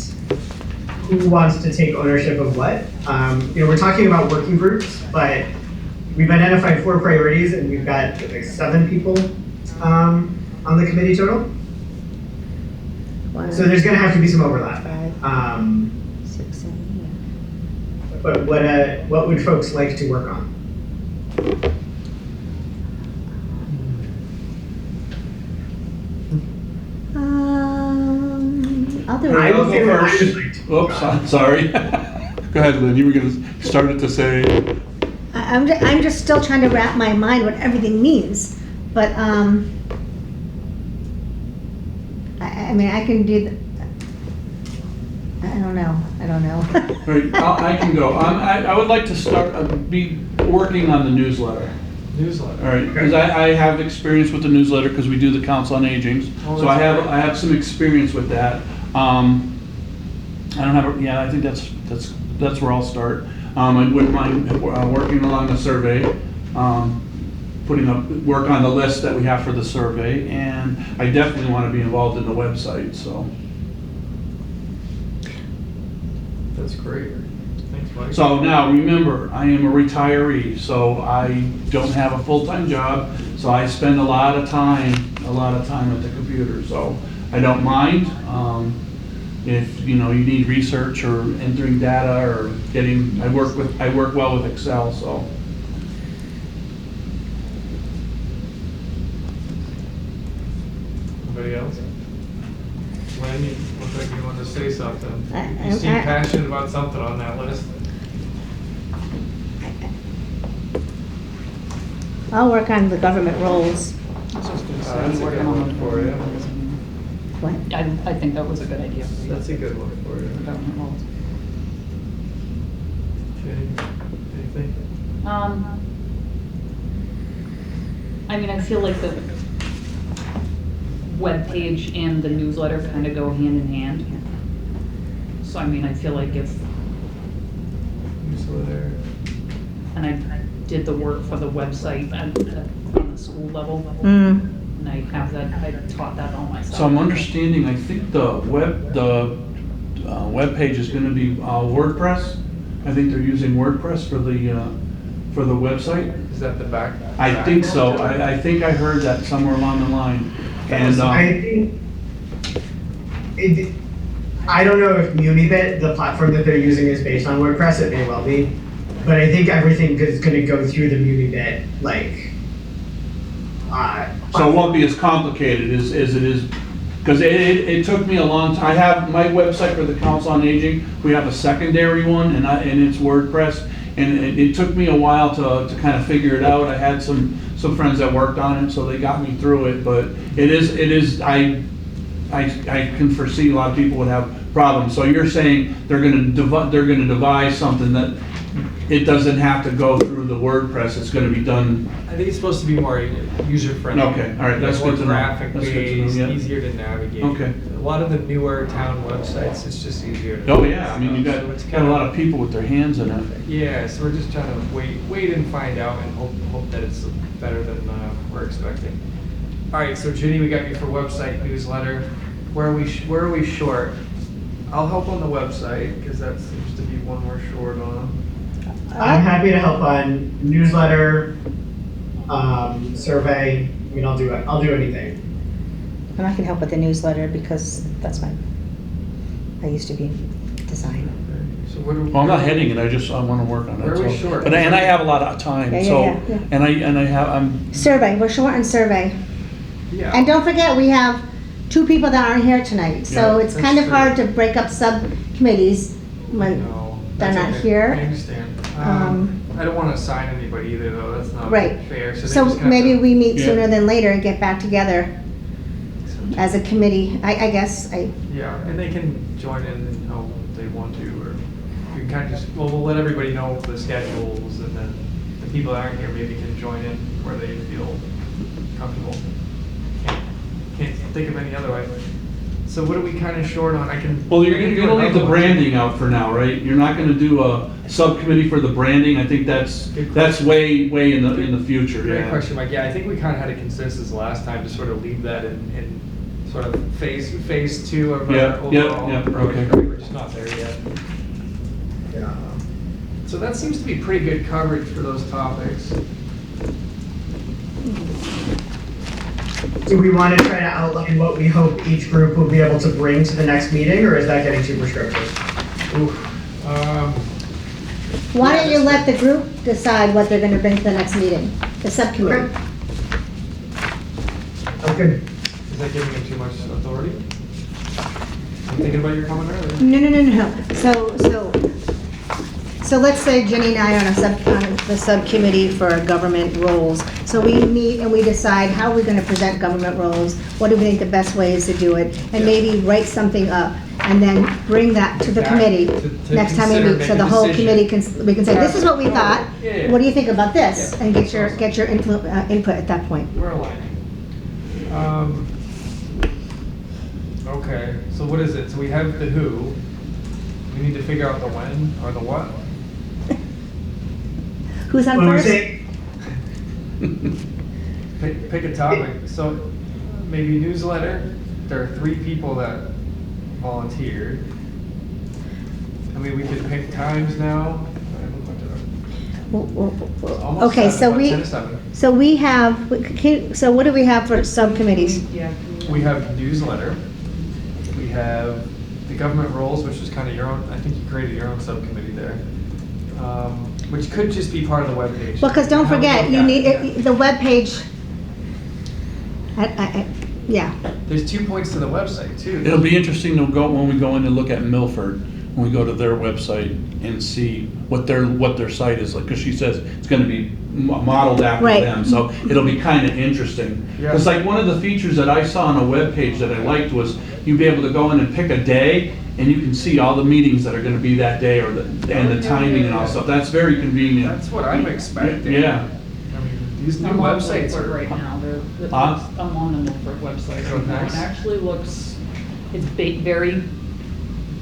who wants to take ownership of what. We're talking about working groups, but we've identified 4 priorities and we've got like 7 people on the committee total. One, So there's going to have to be some overlap. 5, 6, 7, But what would folks like to work on? I'll do I it. will say what I would First. like to work Oops, on. I'm sorry. Go ahead, Lynn, you were gonna start it to say, I'm just still trying to wrap my mind what everything means, but, I mean, I can do I don't know. right, I can go. I would like to start, be working on the newsletter. Newsletter. All right, because I have experience with the newsletter because we do the Council on Aging. Oh, So I that's great. have some experience with that. I don't have, yeah, I think that's where I'll start. I wouldn't mind working along the survey, putting up, work on the list that we have for the survey, and I definitely want to be involved in the website, so. That's great. Thanks, Mike. So now, remember, I am a retiree, so I don't have a full-time job, so I spend a lot of time at the computer, so I don't mind. If, you need research or entering data or getting, I work well with Excel, so. Anybody else? Lynn, you look like you want to say something. I- You seem I- passionate about something on that list. I'll work on the government roles. That's a good one for you. What? I think that was a good idea for you. That's a good one for you. Government roles. Jenny, anything? I mean, I feel like the webpage and the newsletter kind of go hand in hand. So I mean, I feel like if, Newsletter. and I did the work for the website on the school level, Mm. and I have that, I taught that all myself. So I'm understanding, I think the web page is gonna be WordPress. I think they're using WordPress for the website. Is that the back? I think so. I think I heard that somewhere along the line. And, I think, I don't know if Munibit, the platform that they're using, is based on WordPress. It may well be. But I think everything is going to go through the Munibit, so it won't be as complicated as it is, because it took me a long time. I have my website for the Council on Aging. We have a secondary one, and it's WordPress. And it took me a while to kind of figure it out. I had some friends that worked on it, so they got me through it. But it is I can foresee a lot of people would have problems. So you're saying they're gonna devise something that it doesn't have to go through the WordPress. It's gonna be done. I think it's supposed to be more user-friendly. Okay, all right, that's More good to know. graphic That's good to know, based, yeah. easier to navigate. Okay. A lot of the newer town websites, it's just easier to. Oh yeah, I mean you So it's got a lot of people with their hands in it. Yeah, so we're just trying to wait and find out and hope that it's better than we're expecting. All right, so Ginny, we got you for website, newsletter. Where are we short? I'll help on the website because that seems to be one we're short on. I'm happy to help on newsletter, survey. I mean, I'll do anything. And I can help with the newsletter because that's I used to be design. So what do we? Well, I'm not heading it. I want to work on it. Where are we so- short? But and I have a lot of time. Yeah, So yeah. and I'm Survey, we're short on survey. Yeah. And don't forget, we have 2 people that aren't here tonight, so Yeah, it's that's kind of true. hard to break up subcommittees when, No, they're that's not okay. here. I understand. I don't want to assign anybody either, though. That's not Right. fair. they so just kinda- maybe we meet Yeah. sooner than later and get back together as a committee. I guess, Yeah, and they can join in how they want to, or we can kind of just, well, we'll let everybody know the schedules, and then the people that aren't here maybe can join in where they feel comfortable. Can't think of any other way. So what are we kind of short on? I can. Well, I you're can do gonna leave the another one. branding out for now, right? You're not gonna do a subcommittee for the branding, I think that's Good way in the future, Great yeah. question, Mike. Yeah, I think we kind of had a consensus last time to sort of leave that in sort of phase two of Yeah, our yeah, overall yeah, approach. okay. Right? We're just not there yet. Yeah. So that seems to be pretty good coverage for those topics. Do we want to try to outline what we hope each group will be able to bring to the next meeting, or is that getting too prescriptive? Oof. Why Yeah, don't you that's let the group decide what they're gonna bring to the next meeting, the subcommittee? Okay. Okay. Is that giving him too much authority? I'm thinking about your comment earlier. No. So let's say Jenny and I are on the subcommittee for government roles. So we meet and we decide how we're gonna present government roles, what do we think the best way is to do it, and maybe write something up, and then bring that to the Back committee to next time we consider, meet, so make the a whole decision. committee we can say, this is what we thought, Yeah. what do you think about this? Yeah. And get your input at that point. We're aligning. Okay, so what is it? So we have the who. We need to figure out the when or the what. Who's on When we first? say, Pick a topic. So maybe newsletter. There are 3 people that volunteered. I mean, we could pick times now. Almost Okay, 7, so about we, 10 to 7. so we have, so what do we have for subcommittees? Yeah. We have newsletter. We have the government roles, which is kind of your own. I think you created your own subcommittee there, which could just be part of the webpage. Well, because don't How we forget, look you at need, it, the webpage, yeah. There's 2 points to the website too. It'll be interesting to go, when we go in and look at Milford, when we go to their website and see what their site is like, because she says it's gonna be modeled after Right. them, so it'll be kind of interesting. Yeah. It's like one of the features that I saw on a webpage that I liked was you'd be able to go in and pick a day, and you can see all the meetings that are gonna be that day, and the timing and all stuff. That's very convenient. That's what I'm expecting. Yeah. I mean, these new I'm on websites Milford are right now. Huh? I'm on the Milford website Oh, right now. nice. It actually looks, it's very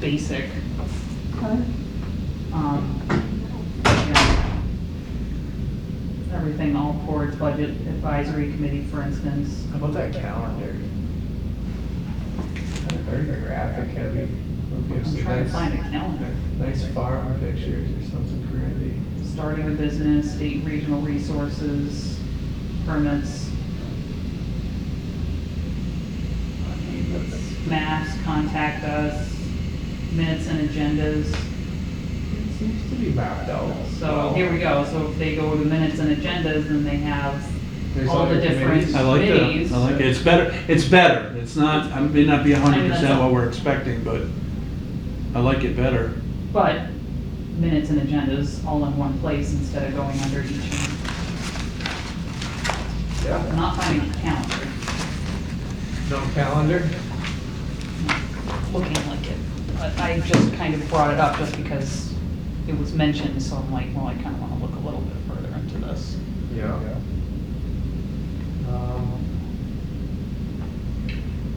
basic. Yeah. Everything all towards budget advisory committee, for instance. How about that calendar? Very graphic heavy. I'm trying to find a calendar. Nice farm pictures or something pretty. Starting a business, state regional resources, permits. Maps, contact us, minutes and agendas. It seems to be mapped out. So here we go, so if they go to minutes and agendas, then they have There's all the other different committees. I like that. committees. I like it. It's better. It's not, I may not be 100% that's- what we're expecting, but I like it better. But minutes and agendas all in one place instead of going under each. Yeah. I'm not finding a calendar, No calendar? looking like it. But I just kind of brought it up just because it was mentioned, so I'm like, well, I kind of want to look a little bit further into this. Yeah.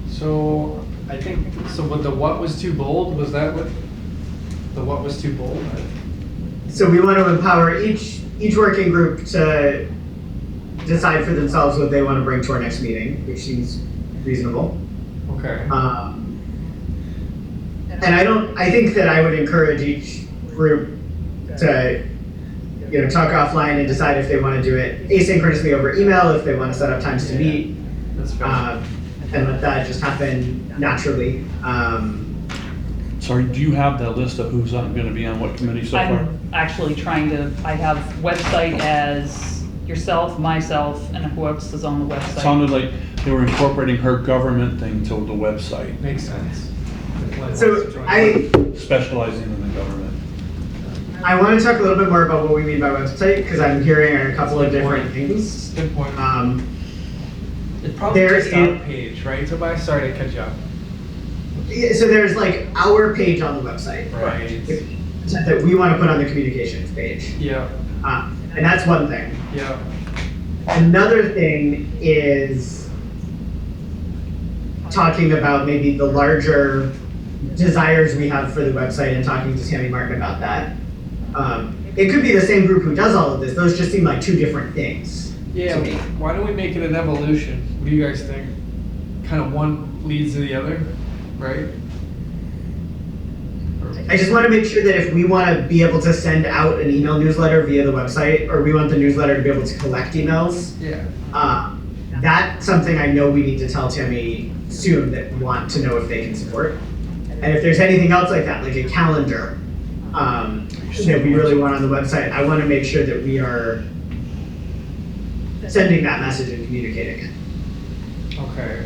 So I think, so what the what was too bold, was that what? The what was too bold? so we want to empower each working group to decide for themselves what they want to bring to our next meeting, which seems reasonable. Okay. And I think that I would encourage each group to, talk offline and decide if they want to do it asynchronously over email, if they want to set up times to meet, That's fair. and let that just happen naturally. Sorry, do you have that list of who's gonna be on what committee so far? I'm actually trying to, I have website as yourself, myself, and who else is on the website. Sounded like they were incorporating her government thing to the website, Makes sense. So I specializing in the government. want to talk a little bit more about what we mean by website, because I'm hearing a couple of different things. Good point. It's probably there just our is- page, right? So sorry to cut you off. So there's like our page on the website. Right. That we want to put on the communications page. Yeah, And that's one thing. yeah. Another thing is talking about maybe the larger desires we have for the website and talking to Tammy Martin about that. It could be the same group who does all of this. Those just seem like two different things. Yeah, why don't we make it an evolution? What do you guys think? Kind of one leads to the other, right? I just want to make sure that if we want to be able to send out an email newsletter via the website, or we want the newsletter to be able to collect emails, Yeah. that's something I know we need to tell Tammy soon that we want to know if they can support. And if there's anything else like that, like a calendar, that we really want on the website, I want to make sure that we are sending that message and communicating it. Okay.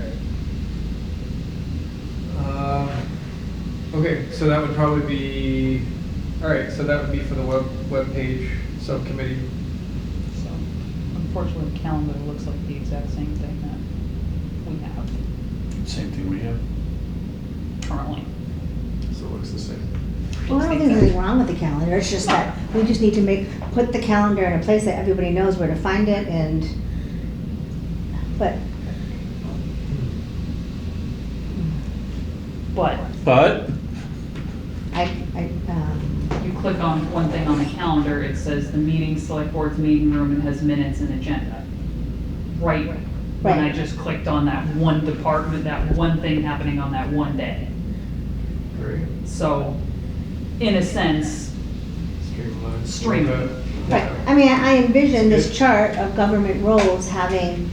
Okay, so that would probably be, all right, so that would be for the web page subcommittee. So, unfortunately, the calendar looks like the exact same thing that we have Same thing we have. currently. So it looks the same. Well, I don't think there's anything wrong with the calendar, it's just that we just need to put the calendar in a place that everybody knows where to find it but But I you click on one thing on the calendar, it says the meeting, select board's meeting room, and has minutes and agenda. Right when I Right. just clicked on that one department, that one thing happening on that one day. Right. So, in a sense, Streamlined. Streamlined. Right, I mean, I envision this chart of government roles having,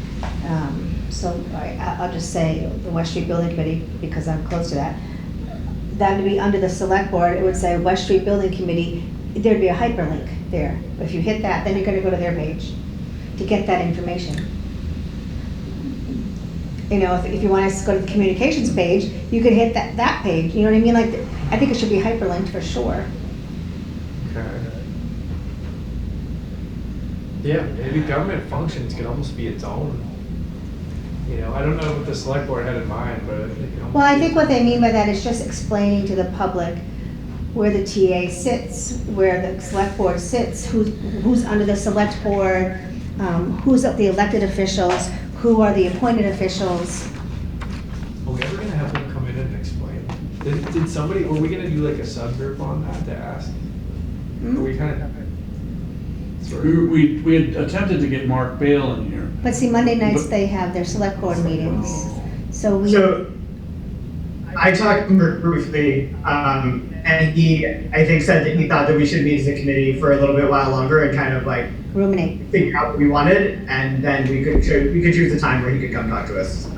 I'll just say the West Street Building Committee, because I'm close to that. That would be under the select board, it would say West Street Building Committee, there'd be a hyperlink there. If you hit that, then you're gonna go to their page to get that information. You know, if you want to go to the communications page, you could hit that page, you know what I mean? Like, I think it should be hyperlinked for sure. Okay. Yeah, maybe government functions could almost be its own. You know, I don't know what the select board had in mind, but it could almost Well, I be think its what they own. mean by that is just explaining to the public where the TA sits, where the select board sits, who's under the select board, who's the elected officials, who are the appointed officials. Are we ever gonna have them come in and explain? Did somebody, were we gonna do like a subgroup on that to ask? Are we kind of? Sort of. We had attempted to get Mark Bale in here. But see, Monday nights, they have their select board meetings, so So I talked to Mark briefly, and he, I think, said that he thought that we should meet as a committee for a little bit while longer and kind of like ruminate. figure out what we wanted, and then we could choose the time where he could come talk to us.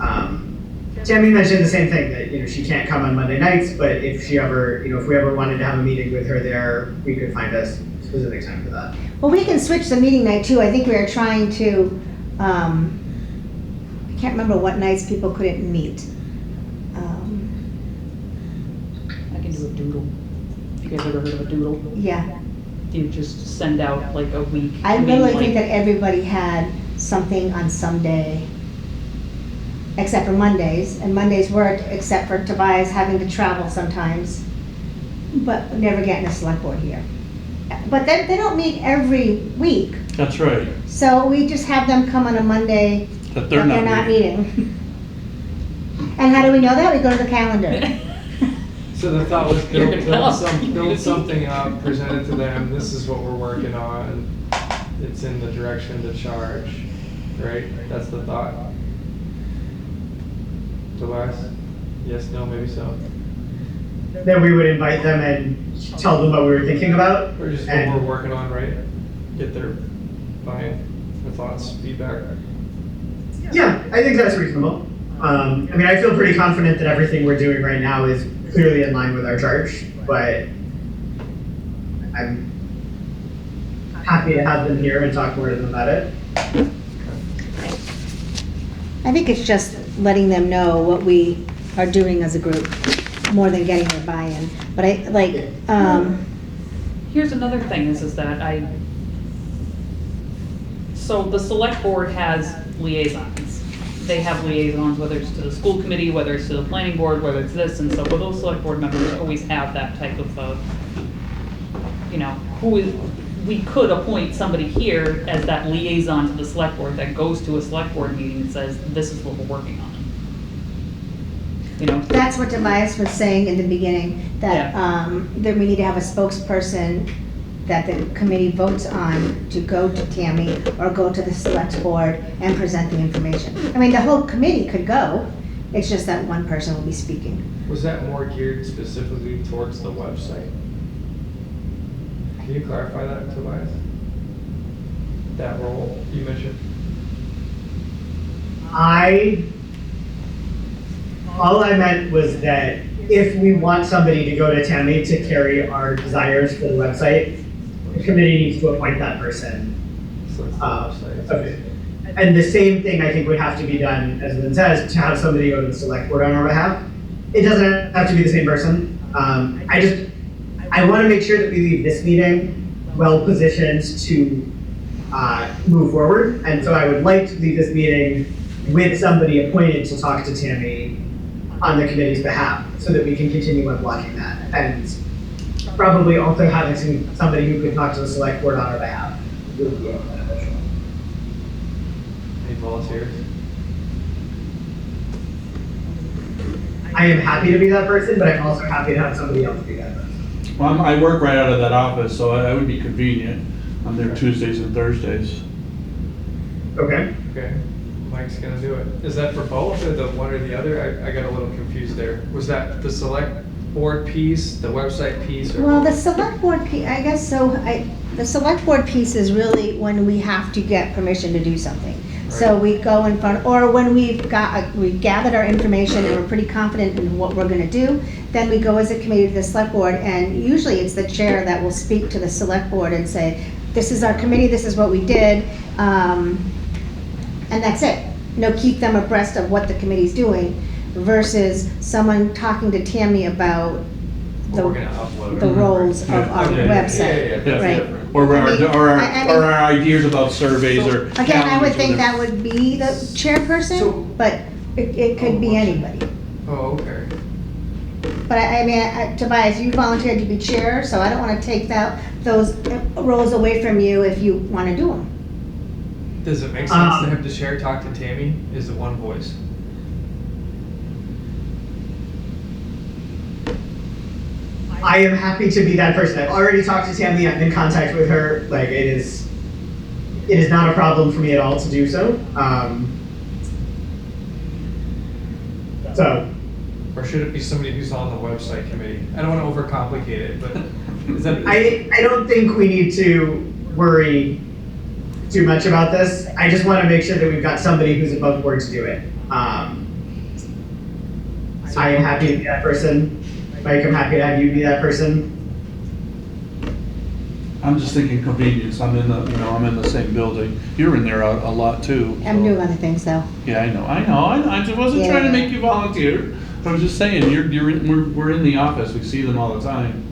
Tammy mentioned the same thing, that she can't come on Monday nights, but if she ever, if we ever wanted to have a meeting with her there, we could find a specific time for that. Well, we can switch the meeting night too. I think we were trying to, I can't remember what nights people couldn't meet. I can do a doodle. You guys ever heard of a doodle? Yeah, You just send out like a week. I mean, really like- think that everybody had something on some day, except for Mondays, and Mondays worked, except for Tobias having to travel sometimes, but never getting a select board here. But they don't meet every week, That's right. so we just have them come on a Monday That they're not meeting. meeting. And how do we know that? We go to the calendar. So the thought was You're build, gonna build, tell some, them. build something up, present it to them, this is what we're working on, it's in the direction to charge, right? That's the thought. Tobias? Yes, no, maybe so. Then we would invite them and tell them what we were thinking about. Or just what and- we're working on, right? Get their buy-in, their thoughts, feedback. Yeah, I think that's reasonable. I mean, I feel pretty confident that everything we're doing right now is clearly in line with our charge, but I'm happy to have them here and talk more to them about it. I think it's just letting them know what we are doing as a group, more than getting their buy-in. But Here's another thing is that so the select board has liaisons. They have liaisons, whether it's to the school committee, whether it's to the planning board, whether it's this, and so those select board members always have that type of, we could appoint somebody here as that liaison to the select board that goes to a select board meeting and says, this is what we're working on. you know. That's what Tobias was saying in the beginning, that, Yeah. that we need to have a spokesperson that the committee votes on to go to Tammy or go to the select board and present the information. I mean, the whole committee could go, it's just that one person will be speaking. Was that more geared specifically towards the website? Can you clarify that, Tobias? That role you mentioned? All I meant was that if we want somebody to go to Tammy to carry our desires for the website, the committee needs to appoint that person. So it's the website. Okay. And the same thing I think would have to be done, as Lynn says, to have somebody go to the select board on our behalf. It doesn't have to be the same person. I want to make sure that we leave this meeting well positioned to move forward. And so I would like to leave this meeting with somebody appointed to talk to Tammy on the committee's behalf so that we can continue on blocking that. And probably also having somebody who could talk to the select board on our behalf would be beneficial. Any volunteers? I am happy to be that person, but I'm also happy to have somebody else be that person. Well, I work right out of that office, so that would be convenient. I'm there Tuesdays and Thursdays. Okay. Okay, Mike's gonna do it. Is that for both or the one or the other? I got a little confused there. Was that the select board piece, the website piece? Or Well, the both? select board piece, I guess so, the select board piece is really when we have to get permission to do something. So we go in front, or when we've gathered our information and we're pretty confident in what we're gonna do, then we go as a committee to the select board, and usually it's the chair that will speak to the select board and say, this is our committee, this is what we did, and that's it. Keep them abreast of what the committee's doing, versus someone talking to Tammy about Well, we're gonna upload the it. roles of our Yeah, website. that's Right. different. Or I mean, or our ideas about surveys or. Again, I would calendars, think that whatever. would be the So- chairperson, but it could be anybody. Oh, okay. But I mean, Tobias, you volunteered to be chair, so I don't want to take those roles away from you if you want to do them. Does it make sense to have the chair talk to Tammy? Is the one voice? I am happy to be that person. I've already talked to Tammy. I'm in contact with her. Like it is not a problem for me at all to do so. So Or should it be somebody who's on the website committee? I don't want to overcomplicate it, but is that? I don't think we need to worry too much about this. I just want to make sure that we've got somebody who's above board to do it. I am happy to be that person. Mike, I'm happy to have you be that person. I'm just thinking convenience. I'm in the same building. You're in there a lot too. I'm so- doing other things though. Yeah, I know. I just wasn't trying to Yeah. make you volunteer. I was just saying, we're in the office. We see them all the time.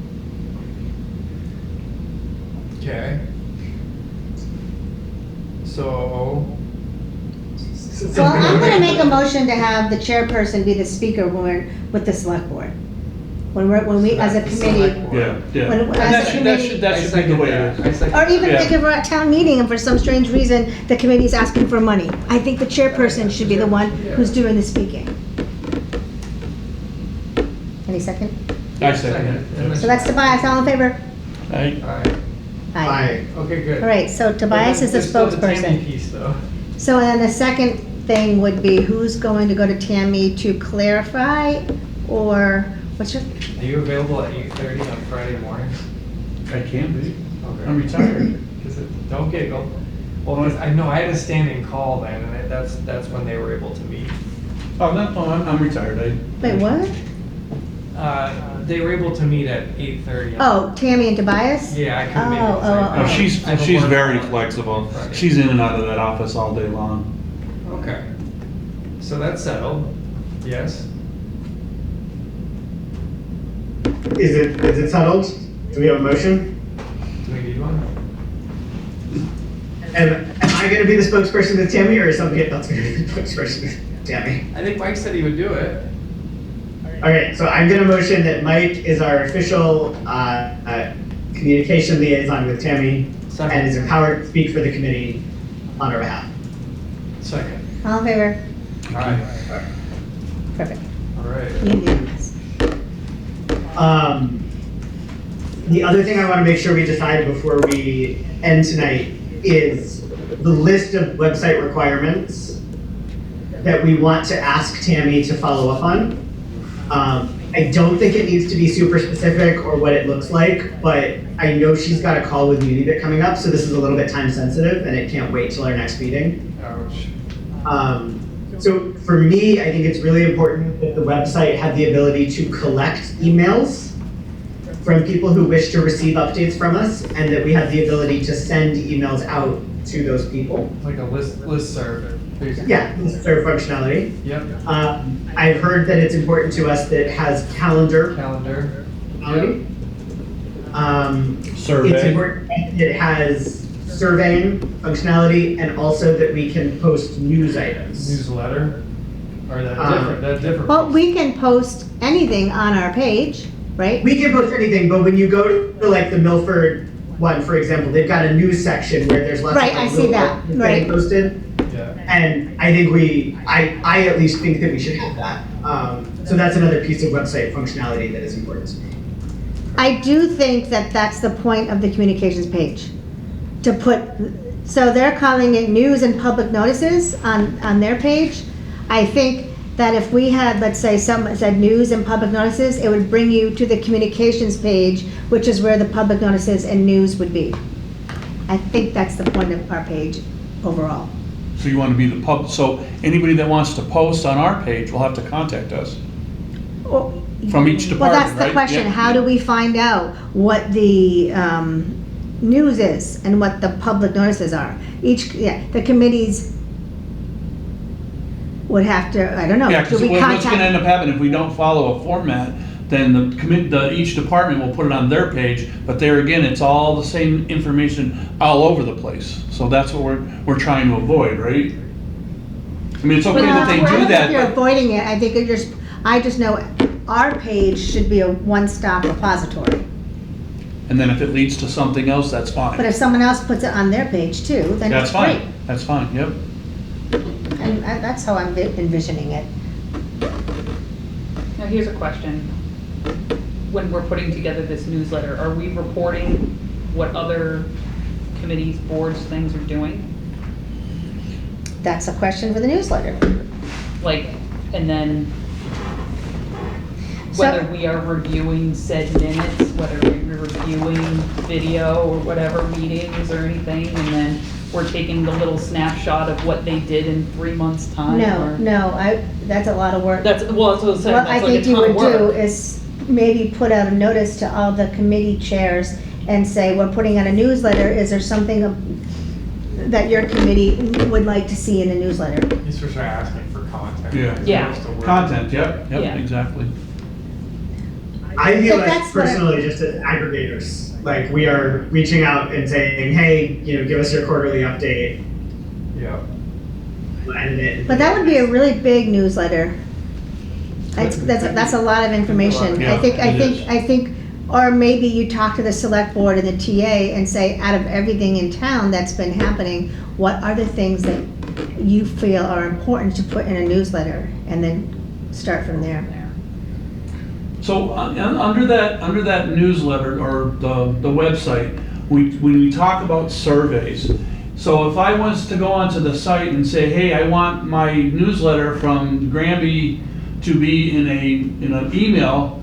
Okay. So. So I'm gonna make a motion to have the chairperson be the speaker when we're with the select board. When we, as a That's the committee, select board. Yeah. When- And as that a should committee- that I should be the second way that. it I is. second or even Yeah. like if we're at town meeting and for some strange reason, the committee's asking for money. I think the chairperson should be the one who's doing the speaking. Any second? I second it. So that's Tobias, all in favor? Aye. Alright, Aye. okay, good. All right, so Tobias is the There's still the Tammy spokesperson. piece though. So then the second thing would be who's going to go to Tammy to clarify, or what's your, Are you available at 8:30 on Friday mornings? I can be. Okay. I'm retired. Don't giggle. Well, 'cause I know I had a standing call then, and that's when they were able to meet. Oh, no, I'm retired. wait, what? They were able to meet at 8:30. Oh, Tammy and Tobias? Yeah, I couldn't make it. Oh, oh, Oh, oh. she's I have a she's work very call on flexible. Friday. She's in and out of that office all day long. Okay. So that's settled. Yes. Is it settled? Do we have a motion? Do we need one? Am I going to be the spokesperson with Tammy, or is somebody else going to be the spokesperson with Tammy? I think Mike said he would do it. Okay, so I'm going to motion that Mike is our official communication liaison with Tammy Second. and is empowered to speak for the committee on our behalf. Second. All in favor? All right. Perfect. All Right. Yes. The other thing I want to make sure we decide before we end tonight is the list of website requirements that we want to ask Tammy to follow up on. I don't think it needs to be super specific or what it looks like, but I know she's got a call with Unibit coming up, so this is a little bit time sensitive and it can't wait till our next meeting. Ouch. So for me, I think it's really important that the website have the ability to collect emails from people who wish to receive updates from us, and that we have the ability to send emails out to those people. Like a listserv, basically. Yeah, listserv functionality. Yep. I've heard that it's important to us that it has calendar Calendar. functionality. It's Survey. important that it has surveying functionality, and also that we can post news items. Newsletter. Or that different. But we can post anything on our page, right? We can post anything, but when you go to like the Milford one, for example, they've got a news section where there's lots Right, of I like, see little that, articles right. getting posted. Yeah. And I think I at least think that we should have that. So that's another piece of website functionality that is important to me. I do think that that's the point of the communications page. To put, so they're calling it news and public notices on their page. I think that if we had, let's say, someone said news and public notices, it would bring you to the communications page, which is where the public notices and news would be. I think that's the point of our page overall. So you want to be the so anybody that wants to post on our page will have to contact us. From each department, Well, that's the right? question. Yeah. How do we find out what the news is and what the public notices are? The committees would have to, I don't know. Yeah, Do because we what's contact- going to end up happening if we don't follow a format, then each department will put it on their page, but there again, it's all the same information all over the place. So that's what we're trying to avoid, right? I mean, it's okay that they I don't do think that, you're but avoiding it. I think I just know our page should be a one-stop repository. and then if it leads to something else, that's But fine. if someone else puts it on their page too, then That's it's great. fine, that's fine, yep. And that's how I'm envisioning it. Now, here's a question. When we're putting together this newsletter, are we reporting what other committees, boards, things are doing? That's a question for the newsletter. Like, and then whether we are reviewing said minutes, whether we're reviewing video or whatever meetings or anything, and then we're taking the little snapshot of what they did in 3 months' time? or- That's a lot of work. That's, well, that's what I'm saying, What I that's like a think you ton of would do work. is maybe put out a notice to all the committee chairs and say, we're putting out a newsletter, is there something that your committee would like to see in the newsletter? You start asking for content. Yeah. Yeah. As opposed to word. Content, yep, Yeah. exactly. I view But us that's what I- personally just as aggregators. Like we are reaching out and saying, hey, give us your quarterly update. Yeah. We'll edit it. But that would be a really big newsletter. That's a lot of information. Yeah, I think, or maybe you talk to the select board and the TA and say, out of everything in town that's been happening, what are the things that you feel are important to put in a newsletter? And then start from there. So under that newsletter or the website, when we talk about surveys, so if I was to go onto the site and say, hey, I want my newsletter from Granby to be in an email,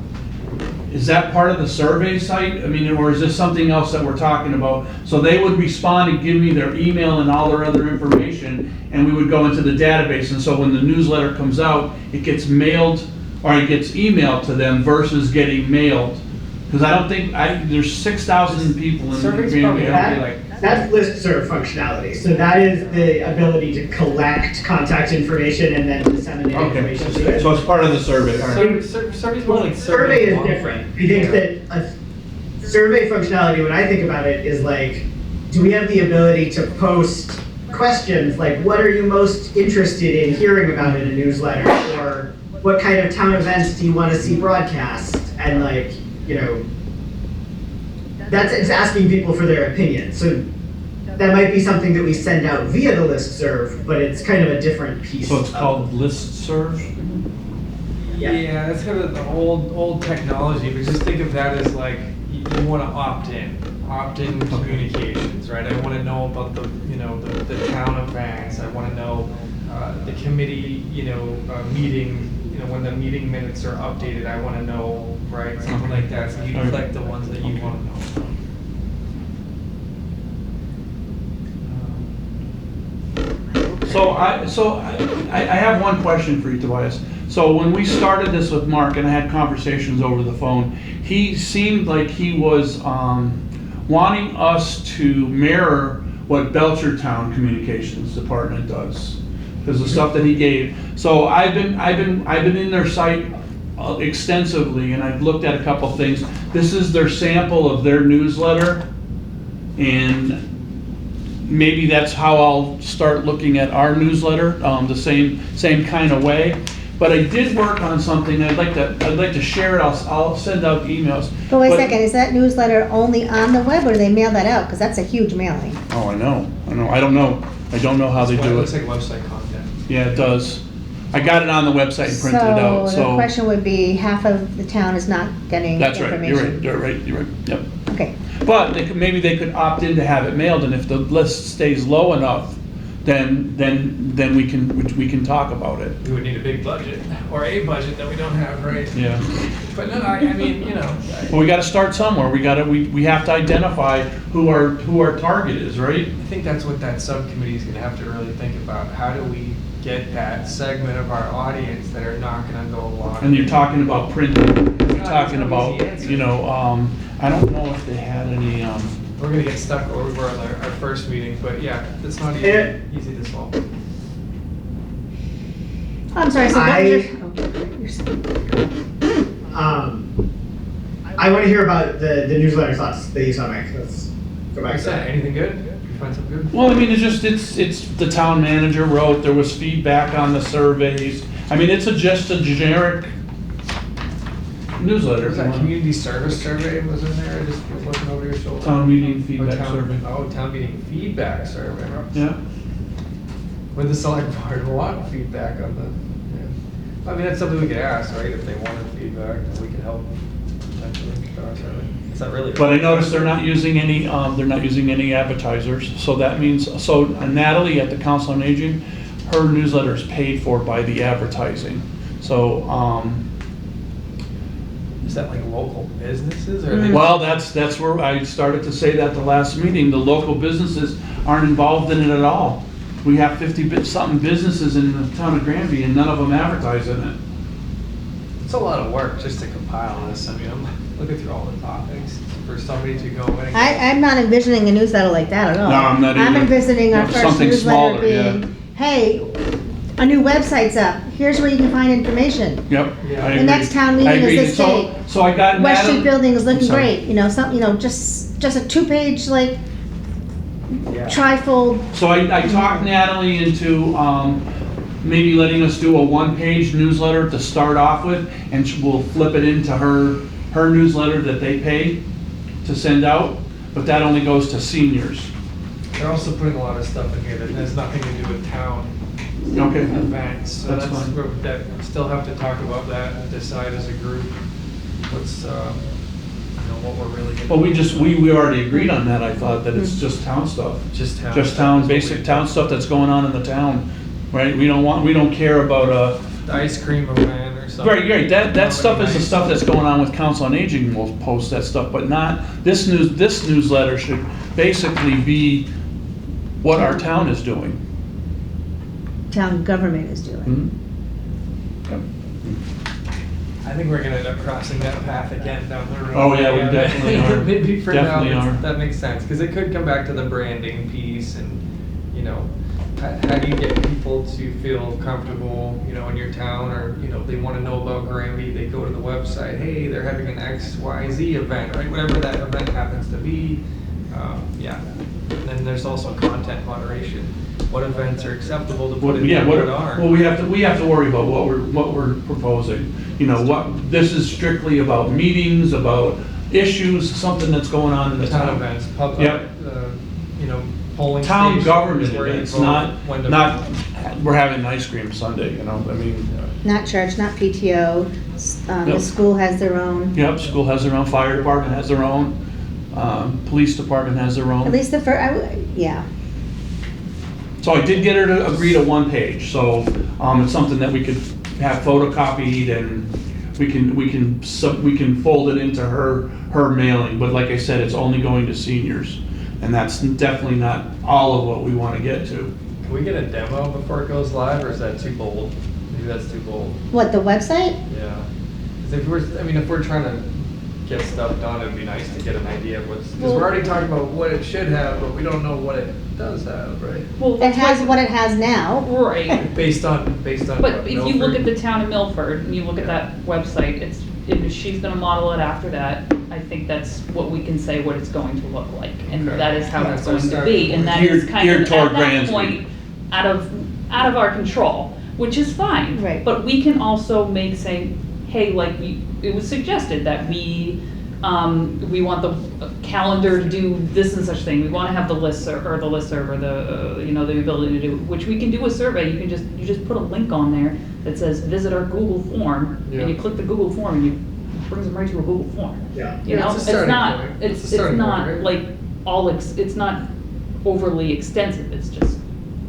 is that part of the survey site? I mean, or is this something else that we're talking about? So they would respond and give me their email and all their other information, and we would go into the database. And so when the newsletter comes out, it gets mailed or it gets emailed to them versus getting mailed. Because I don't think, there's 6,000 people in Surveys Granby. probably I don't have think- That's listserv functionality. So that is the ability to collect contact information and then disseminate Okay, information to it. so it's part of the survey, all right. Survey's more like Survey is one. different. I think that a survey functionality, when I think about it, is like, do we have the ability to post questions like, what are you most interested in hearing about in a newsletter? Or what kind of town events do you want to see broadcast? And like, it's asking people for their opinion. So that might be something that we send out via the listserv, but it's kind of a different piece. So it's of- called listserv? Yeah, that's kind of the old technology, but just think of that as like, you want to opt in communications, right? I want to know about the, the town events, I want to know the committee, meeting, when the meeting minutes are updated, I want to know, right? Something like that, so you select the ones that you want to know about. So I have one question for you, Tobias. So when we started this with Mark and I had conversations over the phone, he seemed like he was wanting us to mirror what Belchertown Communications Department does, because the stuff that he gave. So I've been in their site extensively, and I've looked at a couple things. This is their sample of their newsletter, and maybe that's how I'll start looking at our newsletter, the same kind of way. But I did work on something. I'd like to share it. I'll send out emails. But wait a second, is that newsletter only on the web, or do they mail that out? Because that's a huge mailing. Oh, I know. I don't know how they do Looks it. like website content. Yeah, it does. I got it on the website and printed it out. So the question would be, half of the town is not getting That's right. information. You're right. Yep. Okay. But maybe they could opt in to have it mailed, and if the list stays low enough, then we can talk about it. We would need a big budget, or a budget that we don't have, right? Yeah. But no, I mean, Well, we got to start somewhere. We have to identify who our target is, right? I think that's what that subcommittee is gonna have to really think about. How do we get that segment of our audience that are not gonna go along? And you're talking about printing. You're talking It's not about, easy answer. I don't know if they had any. We're gonna get stuck over on our first meeting, but yeah, it's not Yeah. easy to solve. I'm sorry, so what I- was I want to hear about the newsletter thoughts that you saw, Mike. Let's go back Like I to said, that. anything good? You find something good? Well, I mean, it's the town manager wrote. There was feedback on the surveys. I mean, it's just a generic newsletter. Was that community service survey was in there? I just was looking over your shoulder. Town meeting Oh, feedback town- survey. Oh, town meeting feedback survey. Yeah. Would the select board want feedback on the, yeah. I mean, that's something we could ask, right? If they wanted feedback, then we could help potentially. Is that really? But I noticed they're not using any advertisers, so that means, Natalie at the Council on Aging, her newsletter is paid for by the advertising. So, Is that like local businesses or? are they- well, that's where I started to say that the last meeting, the local businesses aren't involved in it at all. We have 50-something businesses in the town of Granby, and none of them advertise in it. It's a lot of work just to compile this. I mean, I'm looking through all the topics for somebody to go in and. I'm not envisioning a newsletter like that at all. No, I'm not I'm either. envisioning our No, first something newsletter smaller, yeah. being, hey, a new website's up, here's where you can find information. Yep. Yeah. I The agree. next town I meeting is agree. this date. So I got West Street Natalie. building is I'm looking sorry. great, just a 2-page, like, Yeah. trifold. So I talked Natalie into maybe letting us do a 1-page newsletter to start off with, and we'll flip it into her newsletter that they pay to send out, but that only goes to seniors. They're also putting a lot of stuff in here that has nothing to do with town Okay. events. So That's that's fine. where that, still have to talk about that and decide as a group what's, what we're really gonna. Well, we already agreed on that. I thought that it's just town stuff. Just town. Just town, basic town stuff that's going on in the town, right? We don't care about The ice cream event or something. Right, that stuff is the stuff that's going on with Council on Aging, we'll post that stuff, but not, this newsletter should basically be what our town is doing. Town government is doing. Mhm. Yep. I think we're gonna end up crossing that path again down the road. Oh, yeah, we definitely are. Maybe for now, Definitely are. that makes sense, because it could come back to the branding piece and, how do you get people to feel comfortable, in your town, or, they wanna know about Granby, they go to the website, hey, they're having an XYZ event, right, whatever that event happens to be, yeah. And then there's also content moderation. What events are acceptable to put in there, what aren't? Well, we have to worry about what we're proposing. This is strictly about meetings, about issues, something that's going on in the Town town. events, public, Yep. polling Town stations government where you events, vote when to not, vote. we're having an ice cream sundae, I mean, Not church, not PTO, the Nope. school has their own. Yep, school has their own, fire department has their own, police department has their own. At least the first, yeah. So I did get her to agree to one page, so, it's something that we could have photocopied and we can fold it into her mailing, but like I said, it's only going to seniors. And that's definitely not all of what we wanna get to. Can we get a demo before it goes live, or is that too bold? Maybe that's too bold. What, the website? Yeah. 'Cause if we're trying to get stuff done, it'd be nice to get an idea of what's, because we're already talking about what it should have, but we don't know what it does have, right? Well, It has what it has now. Right. Based on But what, if you look Milford? at the town of Milford, and you look at that website, if she's gonna model it after that, I think that's what we can say what it's going to look like. And Okay. that is how Yeah, it's so going to start- be, and that is Geared- kind geared of, toward at that Granby. point, out of our control, which is fine. Right. But we can also say, hey, like, it was suggested that we want the calendar to do this and such thing. We want to have the listserv, or the, the ability to do, which we can do a survey. You just put a link on there that says, visit our Google form, Yeah. and you click the Google form, and it brings them right to a Google form. Yeah. You Yeah, know, it's a it's starting not, point. it's It's a starting not point, right? like it's not overly extensive. It's just,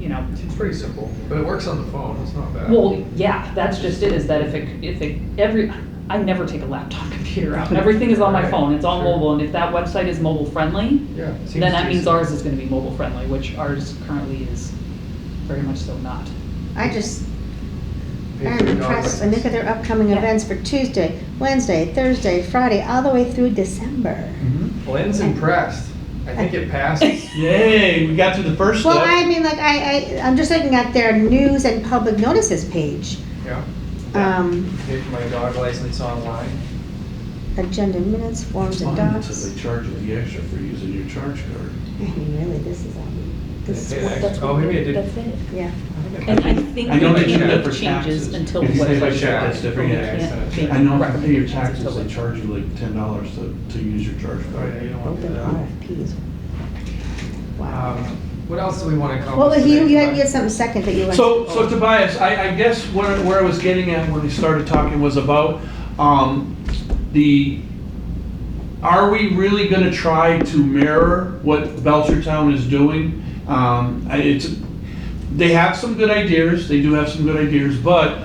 It's pretty simple, but it works on the phone, it's not bad. well, yeah, that's just it, is that I never take a laptop computer out. Everything is on my Right, phone, it's all sure. mobile, and if that website is mobile friendly, Yeah. it seems then that means decent. ours is gonna be mobile friendly, which ours currently is very much so not. I just, Pay I'm for your dog impressed. And look at their upcoming Yeah. events for Tuesday, Wednesday, Thursday, Friday, all the way through December. Lynn's impressed. I think it passes. Yay, we got through the first step. Well, I mean, like, I'm just looking at their news and public notices page. Yeah. Pay for my dog license online. Agenda minutes, forms It's and fine docs. until they charge you the extra for using your charge card. I mean, really, this is, this Pay is, the what- extra. Oh, maybe I did. That's it. yeah. And I think I know we they do can't that for make changes taxes. until If the you say by website's check, live. that's different, We yeah. can't make I know if you pay your recommendations taxes, until they it's- charge you like $10 to use your charge Oh, yeah, card. you don't want to do Open that. RFPs. Wow. What else do we want to accomplish? Well, you today? had something second that you were. So Tobias, I guess where I was getting at when we started talking was about, are we really gonna try to mirror what Belchertown is doing? They have some good ideas, they do have some good ideas, but,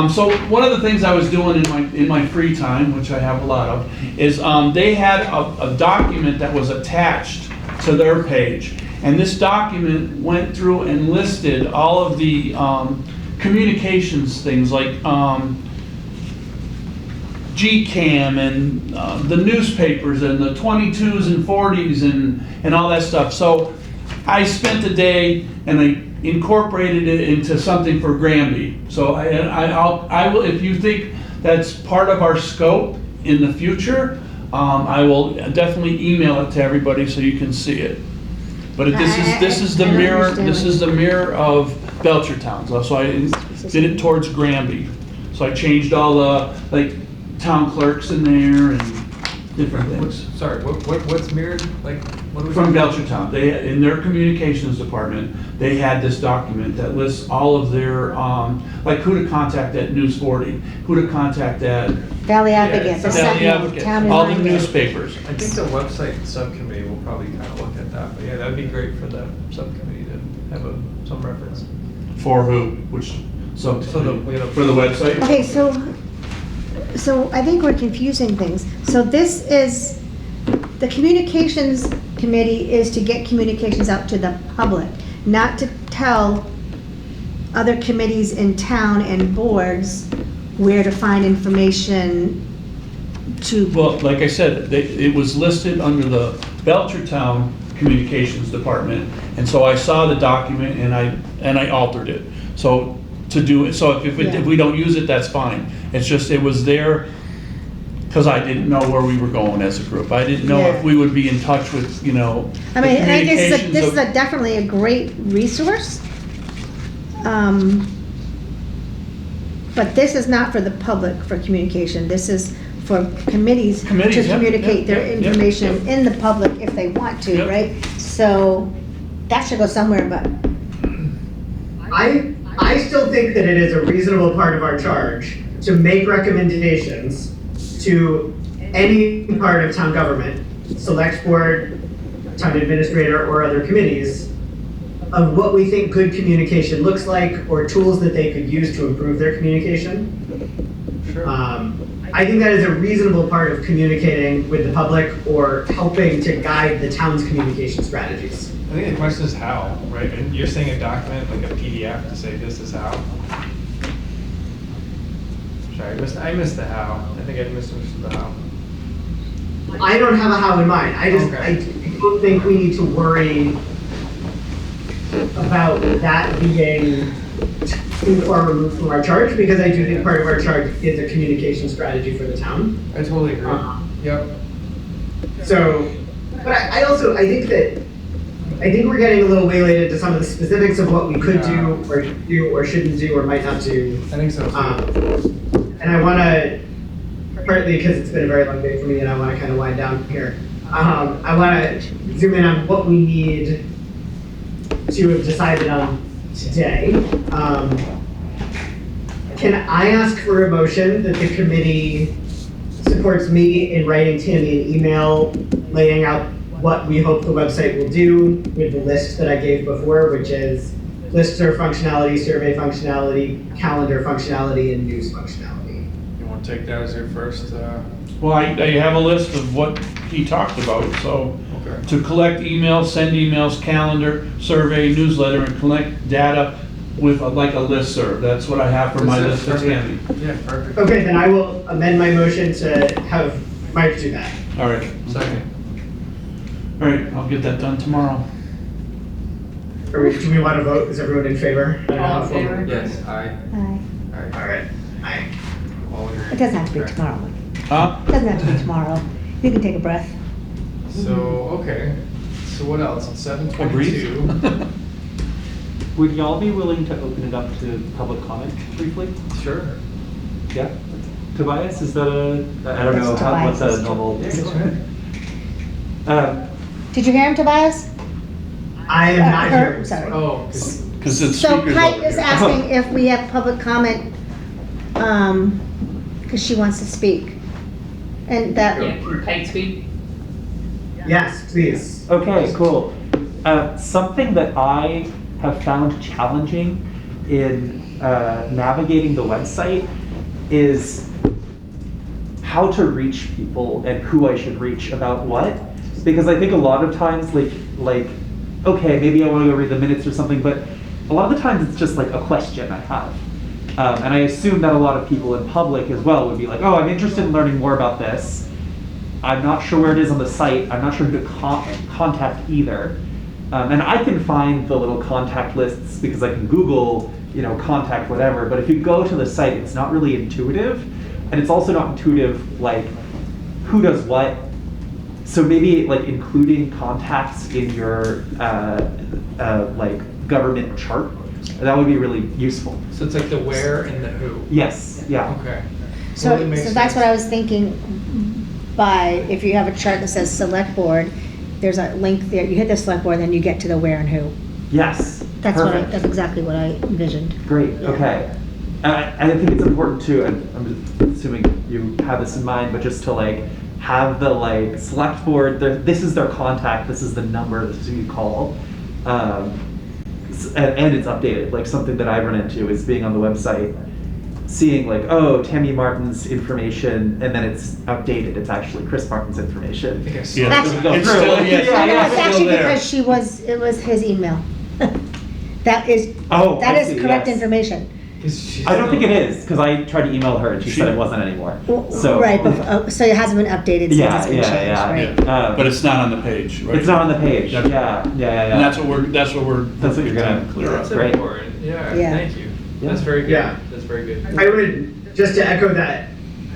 so one of the things I was doing in my free time, which I have a lot of, is, they had a document that was attached to their page. And this document went through and listed all of the, communications things like, GCAM and the newspapers and the 22s and 40s and all that stuff. So I spent a day and I incorporated it into something for Granby. So I will, if you think that's part of our scope in the future, I will definitely email it to everybody so you can see it. But this is the I don't mirror, understand this what is the mirror of Belchertown. So I did it towards Granby. So I changed all the, like, town clerks in there and different things. Sorry, what's mirrored? Like, what do we? From Belchertown, in their communications department, they had this document that lists all of their, like who to contact at News 40, who to contact at Valley Advocate, the Valley Valley Sentinel, Advocate, Town all the Reminder. newspapers. I think the website subcommittee will probably kind of look at that, but yeah, that'd be great for the subcommittee to have some reference. For who, which, so, So we have- for the website? Okay, so I think we're confusing things. So this is, the communications committee is to get communications out to the public, not to tell other committees in town and boards where to find information to. Well, like I said, it was listed under the Belchertown Communications Department, and so I saw the document and I altered it. So to do it, so if we don't use it, that's fine. It's just, it was there because I didn't know where we were going as a group. I didn't know Yeah. if we would be in touch with, I mean, the and I guess communications this is of- definitely a great resource. But this is not for the public for communication. This is for committees to Committees, yeah, communicate yeah, their yeah, information yeah. in the public if they want to, Yeah. right? So that should go somewhere, but I I still think that it is a reasonable part of our charge to make recommendations to any part of town government, select board, town administrator, or other committees, of what we think good communication looks like, or tools that they could use to improve their communication. Sure. I think that is a reasonable part of communicating with the public or helping to guide the town's communication strategies. I think the question is how, right? And you're saying a document, like a PDF, to say this is how? Sorry, I missed the how. I think I misunderstood the how. I don't have a how in mind. I Okay. don't think we need to worry about that being too far removed from our charge, because I do think part of our charge is a communication strategy for the town. I totally agree. Yep. So, but I think we're getting a little waylaid into some of the specifics of what we could do or shouldn't do or might not do. I think so too. And I want to, partly because it's been a very long day for me and I want to kind of wind down here. I want to zoom in on what we need to have decided on today. Can I ask for a motion that the committee supports me in writing Tammy an email laying out what we hope the website will do with the list that I gave before, which is listserv functionality, survey functionality, calendar functionality, and news functionality? You want to take that as your first? Well, I have a list of what he talked about, so Okay. to collect emails, send emails, calendar, survey, newsletter, and collect data with like a listserv. That's what I have for my list of Tammy. Yeah, perfect. Okay, then I will amend my motion to have Mike do that. All right. Second. All right, I'll get that done tomorrow. Do we want to vote? Is everyone in favor? I don't know All how in full- favor? Yes, aye. Aye. Aye. All right. Aye. All agree. It doesn't have to be Okay. tomorrow. Huh? It doesn't have to be tomorrow. You can take a breath. So, okay. So what else? It's 7:22. Would y'all be willing to open it up to public comment briefly? Sure. Yeah. Tobias, is that I don't know, That's what's Tobias. a normal? Yeah, go ahead. Did you hear him, Tobias? I am not Her- here. Sorry. Oh, 'cause- Because it's So speakers Kite over is here. asking if we have public comment, because she wants to speak. And that, Yeah, can Kite speak? Yes, please. Okay, cool. Something that I have found challenging in navigating the website is how to reach people and who I should reach about what. Because I think a lot of times, like, okay, maybe I want to go read the minutes or something, but a lot of the times it's just like a question I have. And I assume that a lot of people in public as well would be like, oh, I'm interested in learning more about this. I'm not sure where it is on the site. I'm not sure who to contact either. And I can find the little contact lists because I can Google, contact whatever. But if you go to the site, it's not really intuitive. And it's also not intuitive, like, who does what. So maybe, like, including contacts in your, government chart, that would be really useful. So it's like the where and the who. Yes, yeah. Okay. so Well, that makes that's what I sense. was thinking by, if you have a chart that says select board, there's a link there, you hit the select board, then you get to the where and who. Yes. That's perfect. exactly what I envisioned. Great, Yeah. okay. And I think it's important too, and I'm just assuming you have this in mind, but just to have the select board, this is their contact, this is the number, this is who you call. And it's updated, something that I run into is being on the website, seeing oh, Tammy Martin's information, and then it's updated, it's actually Chris Martin's information. I think I saw Yeah, that. Actually- it's still, yes, Yeah, No, yeah, it's still actually there. because it was his email. That is Oh, I that is see, correct yes. information. 'Cause she's I don't think it still- is, because I tried to email her and she said it wasn't anymore. So Right, but, so it hasn't been updated since Yeah, it's been yeah, changed, yeah. right? But it's not on the page, right? It's not on the page. That's- Yeah. And that's what we're That's what you're gonna clear That's up. Great. important. Yeah, Yeah. thank you. Yeah. That's very good. Yeah. That's very good. I would, just to echo that,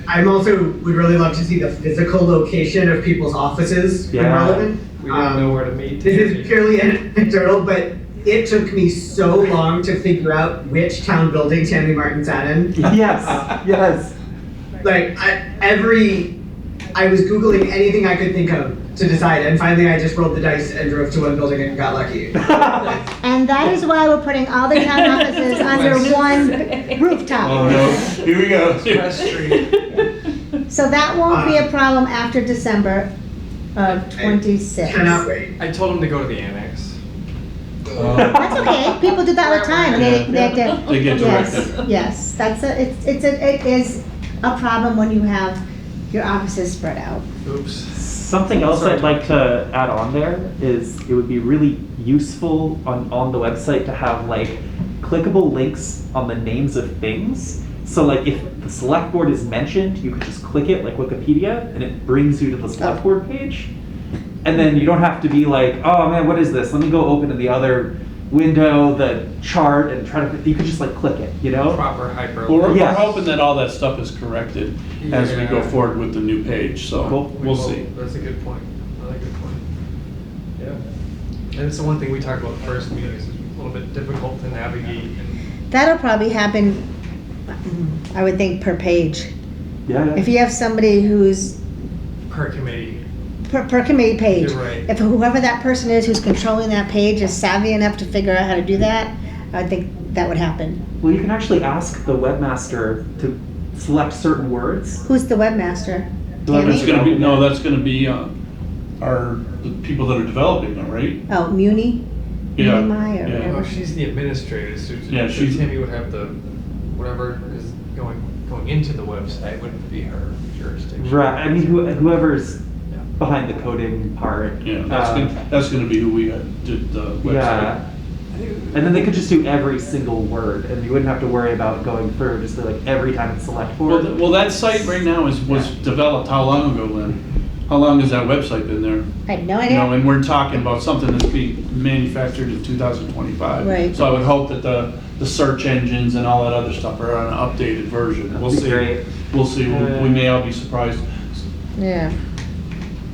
I'm also, would really love to see the physical location of people's offices when Yeah. relevant. We didn't know where to meet. This is purely anecdotal, but it took me so long to figure out which town building Tammy Martin sat in. Yes, yes. I was Googling anything I could think of to decide. And finally, I just rolled the dice and drove to one building and got lucky. And that is why we're putting all the town offices under one rooftop. Oh, no, here we go. West Street. So that won't be a problem after December of 26. Cannot wait. I told him to go to the annex. That's okay, people do that all the time, They get directed. Yes, it is a problem when you have your offices spread out. Oops. Something else I'd like to add on there is it would be really useful on the website to have like clickable links on the names of things. So like if the select board is mentioned, you could just click it like Wikipedia and it brings you to the select board page. And then you don't have to be like, oh man, what is this? Let me go open to the other window, the chart, and try to, you could just like click it, you know? Proper hyperlink. We're Yeah. hoping that all that stuff is corrected as we go Yeah. forward with the new page, so Cool. we'll see. That's a good point. Another good point. Yeah. And it's the one thing we talked about the first meeting is a little bit difficult to navigate. And That'll probably happen, I would think, per page. Yeah. If you have somebody who's per committee. per committee page. You're right. If whoever that person is who's controlling that page is savvy enough to figure out how to do that, I think that would happen. Well, you can actually ask the webmaster to select certain words. Who's the webmaster? Whoever's That's Tammy? gonna be, no, that's gonna be, the people that are developing it, right? Oh, Muni? Yeah, Muni Mai or yeah. Oh, whatever. she's the administrator, so Yeah, she's- Tammy would have the, whatever is going into the website wouldn't be her jurisdiction. Right. I mean, whoever's Yeah. behind the coding part. Yeah, that's gonna be who we did the website. Yeah. And then they could just do every single word, and you wouldn't have to worry about going through just like every time it's select board. Well, that site right now was developed how long ago, Lynn? How long has that website been there? I had no You know, idea. and we're talking about something that's being manufactured in 2025. Right. So I would hope that the search engines and all that other stuff are on an updated version. We'll That'd be see. great. We'll see. We may all be surprised. Yeah.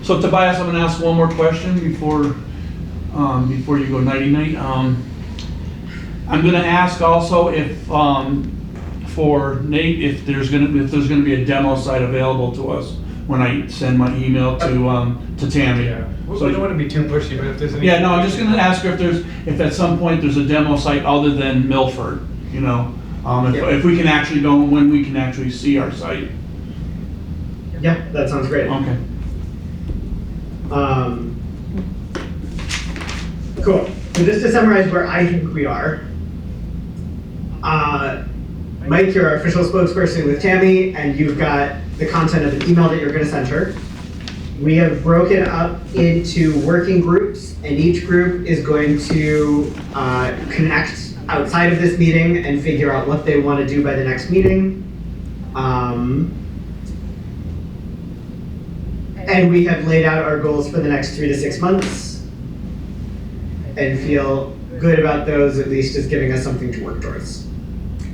So Tobias, I'm gonna ask one more question before you go nighty-night. I'm gonna ask also if, for Nate, if there's gonna be a demo site available to us when I send my email to Tammy. Yeah, we So- don't want to be too pushy, but if there's any. Yeah, no, I'm just gonna ask her if at some point there's a demo site other than Milford, you know? If we can actually go, when we can actually see our site. Yeah, that sounds great. Okay. Cool. So just to summarize where I think we are, Mike, you're our official spokesperson with Tammy, and you've got the content of an email that you're going to send her. We have broken up into working groups, and each group is going to connect outside of this meeting and figure out what they want to do by the next meeting. And we have laid out our goals for the next 3 to 6 months and feel good about those, at least as giving us something to work towards.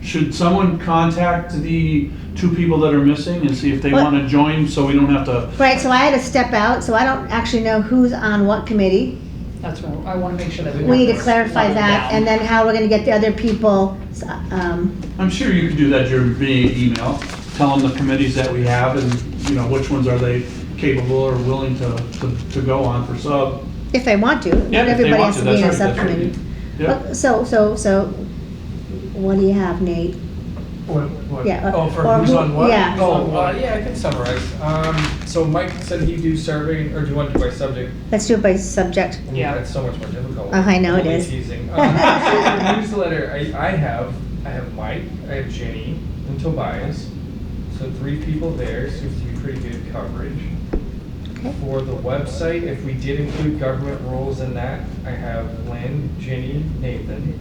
Should someone contact the two people that are missing and see if they What? wanna join, so we don't have to? Right, so I had to step out, so I don't actually know who's on what committee. That's what, I want to make sure that We need to have clarify leveled that, down. and then how we're gonna get the other people, I'm sure you could do that during via email, tell them the committees that we have and, you know, which ones are they capable or willing to go on for sub. if they want to. Yeah, Not if they everybody want has to, to be in a that's right, that's right. subcommittee. Yeah. So, what do you have, Nate? What? Yeah, Oh, for or who's who- on what? yeah. Oh, yeah, I can summarize. So Mike said he'd do survey, or do you want to do by subject? Let's do it by subject. Yeah. That's so much more difficult. Oh, I know it Only is. teasing. So for newsletter, I have Mike, I have Jenny, and Tobias. So 3 people there, seems to be pretty good coverage. Okay. For the website, if we did include government roles in that, I have Lynn, Ginny, Nathan.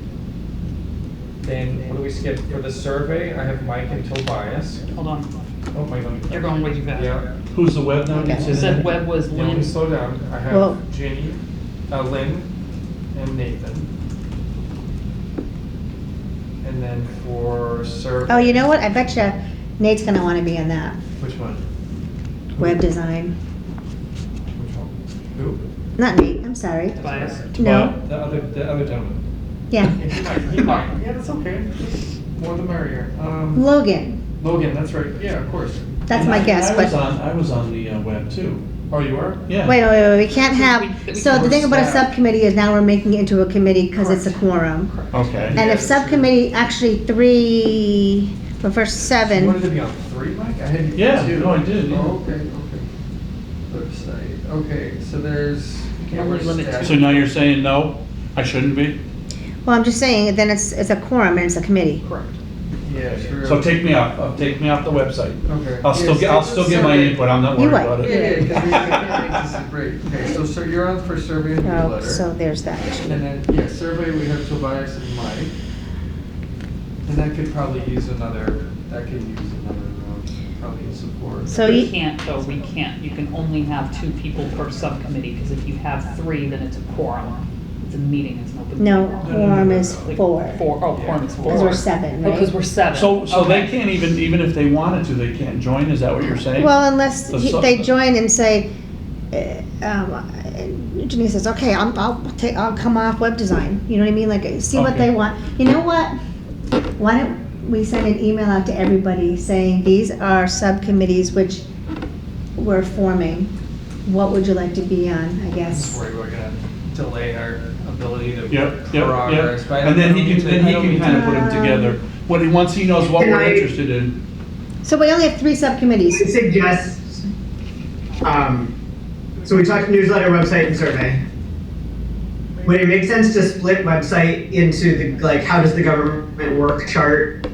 Then what do we skip? For the survey, I have Mike and Tobias. Hold on, Oh, Mike. you're going way too fast. Yeah. Who's the web now? Okay. You said web was Yeah, let me Lynn. slow down. I Well- have Ginny, Lynn, and Nathan. And then for survey. Oh, you know what? I bet you Nate's gonna wanna be in that, Which one? web design. Which one? Who? Not Nate, I'm sorry. Tobias. No, The other gentleman. yeah. He might. Yeah, that's okay. More the merrier. Logan, Logan, that's right. Yeah, of course. that's my guess, I was but, on the web too. Oh, you are? Yeah. Wait, we can't have, We so the thing about a staff. subcommittee is now we're making it into a committee because it's a quorum. Okay. And if subcommittee, actually three, for You wanted seven, to be on 3, Mike? I had you Yeah, on 2. no, I did, yeah. Oh, okay. Website. Okay, so there's. can only limit staff. So now you're saying no, I shouldn't be? well, I'm just saying, then it's a quorum and it's a committee. Correct. Yeah, true. So take me off the website. Okay. I'll still get my input, I'm not You worried what? about Yeah, it. because great. Okay, so you're on for survey and Oh, newsletter. so there's that issue. And then, yeah, survey, we have Tobias and Mike. And that could probably use another, probably support. So We you, can't, though, we can't. You can only have 2 people per subcommittee, because if you have 3, then it's a quorum. It's a meeting, it's an open meeting. no, quorum is Like, 4, quorum is 4. because we're 7, Oh, because right? we're 7. So they Okay. can't even if they wanted to, they can't join, is that what you're saying? Well, unless The sub- they join and say, Janine says, okay, I'll come off web design, you know what I mean, like, see what Okay. they want. You know what? Why don't we send an email out to everybody saying, these are subcommittees which we're forming. What would you like to be on, I I'm just guess? worried we're gonna delay our ability to Yep. progress. But I And then don't he mean can, to- I don't mean kind of to- put them together, once he knows what Can we're I- interested in. So we only have 3 I subcommittees. suggest, so we talked newsletter, website, and survey. Would it make sense to split website into the, like, how does the government work chart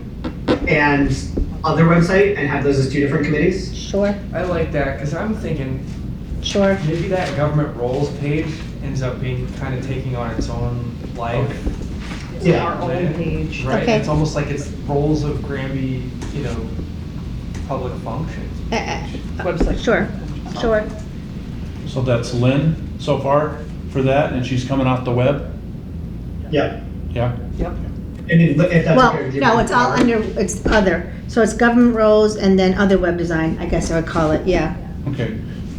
and other website and have those as 2 different committees? Sure, I like that, because I'm thinking sure. maybe that government roles page ends up being kind of taking on its own life. It's Yeah. our own page. Right, Okay. it's almost like it's roles of Granby, public function. Website. Sure, sure. So that's Lynn so far for that, and she's coming off the web? Yep. Yeah? Yep. And if that's Well, okay with you. no, it's all under, it's other. So it's government roles and then other web design, I guess I would call it, yeah. Okay.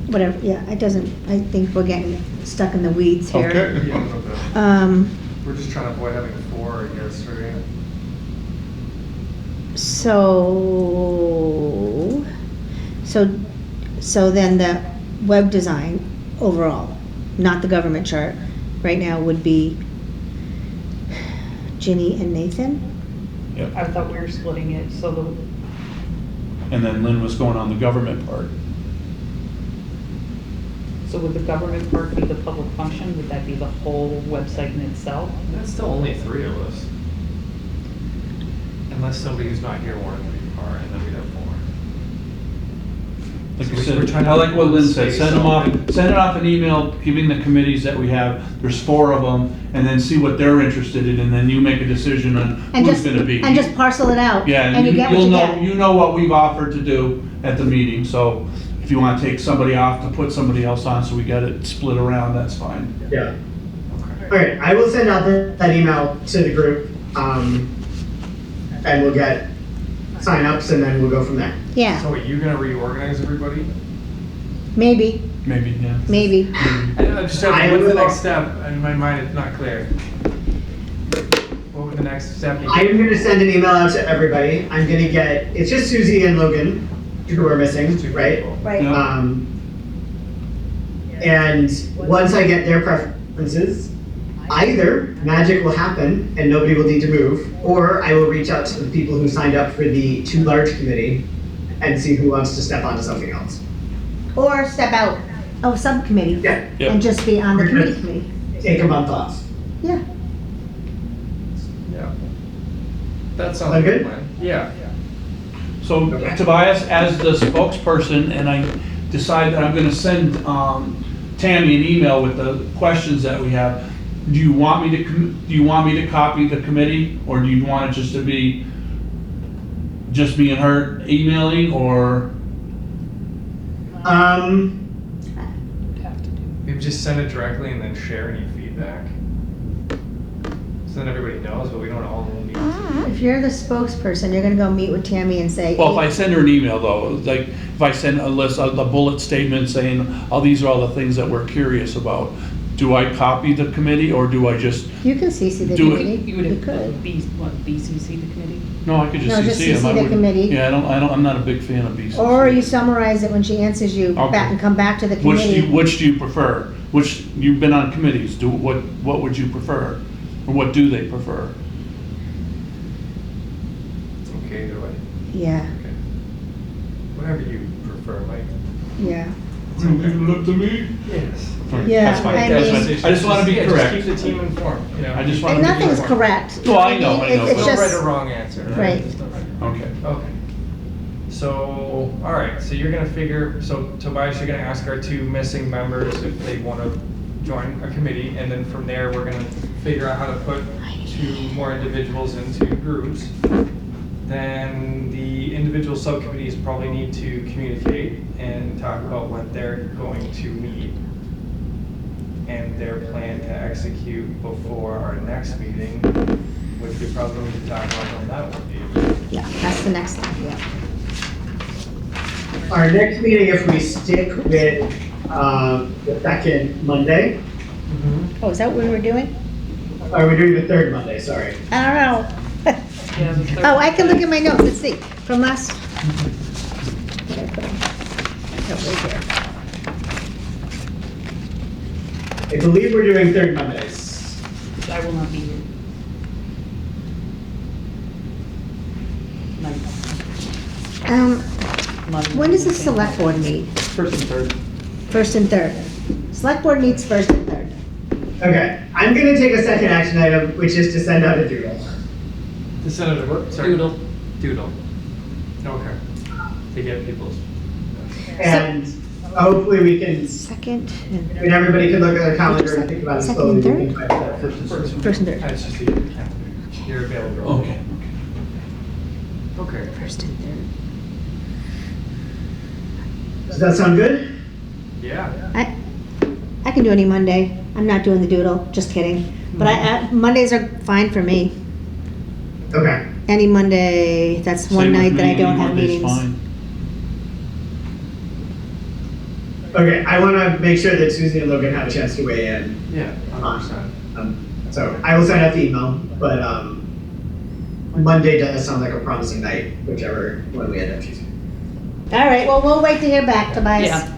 Whatever, yeah, it doesn't, I think we're getting stuck in the weeds here. Okay. Yeah, no doubt. We're just trying to avoid having 4, I guess, right? So then the web design overall, not the government chart, right now would be Ginny and Nathan? Yep. I thought we were splitting it, so the, And then Lynn was going on the government part. so would the government part be the public function? Would that be the whole website in itself? That's still only 3 of us. Unless somebody who's not here wanted to be part, and then we'd have 4. Like So I we're said, trying to I like what Lynn said, space send them off, open. send it off an email, giving the committees that we have, there's 4 of them, and then see what they're interested in, and then you make a decision on And who's just, gonna be. and just parcel it out. Yeah, And you get what you know, get. you know what we've offered to do at the meeting, so if you wanna take somebody off to put somebody else on, so we got it split around, that's fine. Yeah. Alright, I will send out that email to the group, and we'll get signups and then we'll go from there. Yeah, So are you gonna reorganize everybody? maybe, Maybe, yeah. maybe. I'm just I what's the will- next step? In my mind, it's not clear. What would the next step be? I'm gonna send an email out to everybody. I'm gonna get, it's just Susie and Logan who are missing, right? Right. Yeah. And once I get their preferences, either magic will happen and nobody will need to move, or I will reach out to the people who signed up for the too large committee and see who wants to step onto something else. Or step out of subcommittee Yeah, Yeah. and just be on the committee. take a month off. Yeah, Yeah. That sounds Sound like a good? plan. Yeah. So Tobias, as the spokesperson, and I decide that I'm gonna send Tammy an email with the questions that we have, do you want me to copy the committee, or do you want it just to be just me and her emailing, or? Have to do. Maybe just send it directly and then share any feedback. So then everybody knows, but we don't all meet. if you're the spokesperson, you're gonna go meet with Tammy and say. Well, if I send her an email though, like, if I send a list, a bullet statement saying, oh, these are all the things that we're curious about, do I copy the committee or do I just, You can CC the Do it. committee. You would You have, could. BCC the committee? no, I could just No, just CC them. CC the committee. Yeah, I'm not a big fan of BCC. Or you summarize it when she answers you Okay. back and come back to the Which committee. which do you prefer? Which, you've been on committees, what would you prefer? Or what do they prefer? It's okay either way. Yeah, Okay. Whatever you prefer, Mike. yeah. Leave it up to me? Yes. Yeah, That's fine, I that's mean- fine. I just wanna be Yeah, correct. Just keep the team informed, you know. I just wanna And be nothing's correct. correct. Well, I know, It's No but- right or just, wrong answer. Right. Just no right or wrong. Okay. Okay. So, all right, so you're gonna figure, so Tobias, you're gonna ask our two missing members if they wanna join a committee, and then from there, we're gonna figure out how to put two more individuals into groups. Then the individual subcommittees probably need to communicate and talk about what they're going to need and their plan to execute before our next meeting, which we probably need to talk about when that would be. yeah, that's the next thing, yeah. Our next meeting, if we stick with the second Monday, Oh, is that what we were doing? or we're doing the third Monday, sorry. I don't know. Yeah, the third- Oh, I can look at my notes, let's see, from last. Okay, put 'em. Oh, right here. I believe we're doing third Mondays. I will not be here. Not- not even When does the same select time. board meet? First and third. First and third. Select board meets first and third. Okay, I'm gonna take a second action item, which is to send out a doodle. The Senator, what? Sorry. Doodle. Doodle. Okay. To get people's. And hopefully we can, Second I mean, everybody can look at their calendar and think about it Second slowly. and We third? can find out. First and third. That's just the calendar. Your availability. Okay. Okay. First and third. Does that sound good? Yeah. I can do any Monday. I'm not doing the doodle, just kidding. But Mondays are fine for me. Okay. Any Monday, that's one Same with night that I me, don't have Monday's meetings. fine. Okay, I wanna make sure that Susie and Logan have a chance to weigh in. Yeah, 100%. So I will send out the email, but Monday does sound like a promising night, whichever one we end up choosing. All right, well, we'll wait to hear back, Tobias. Yeah.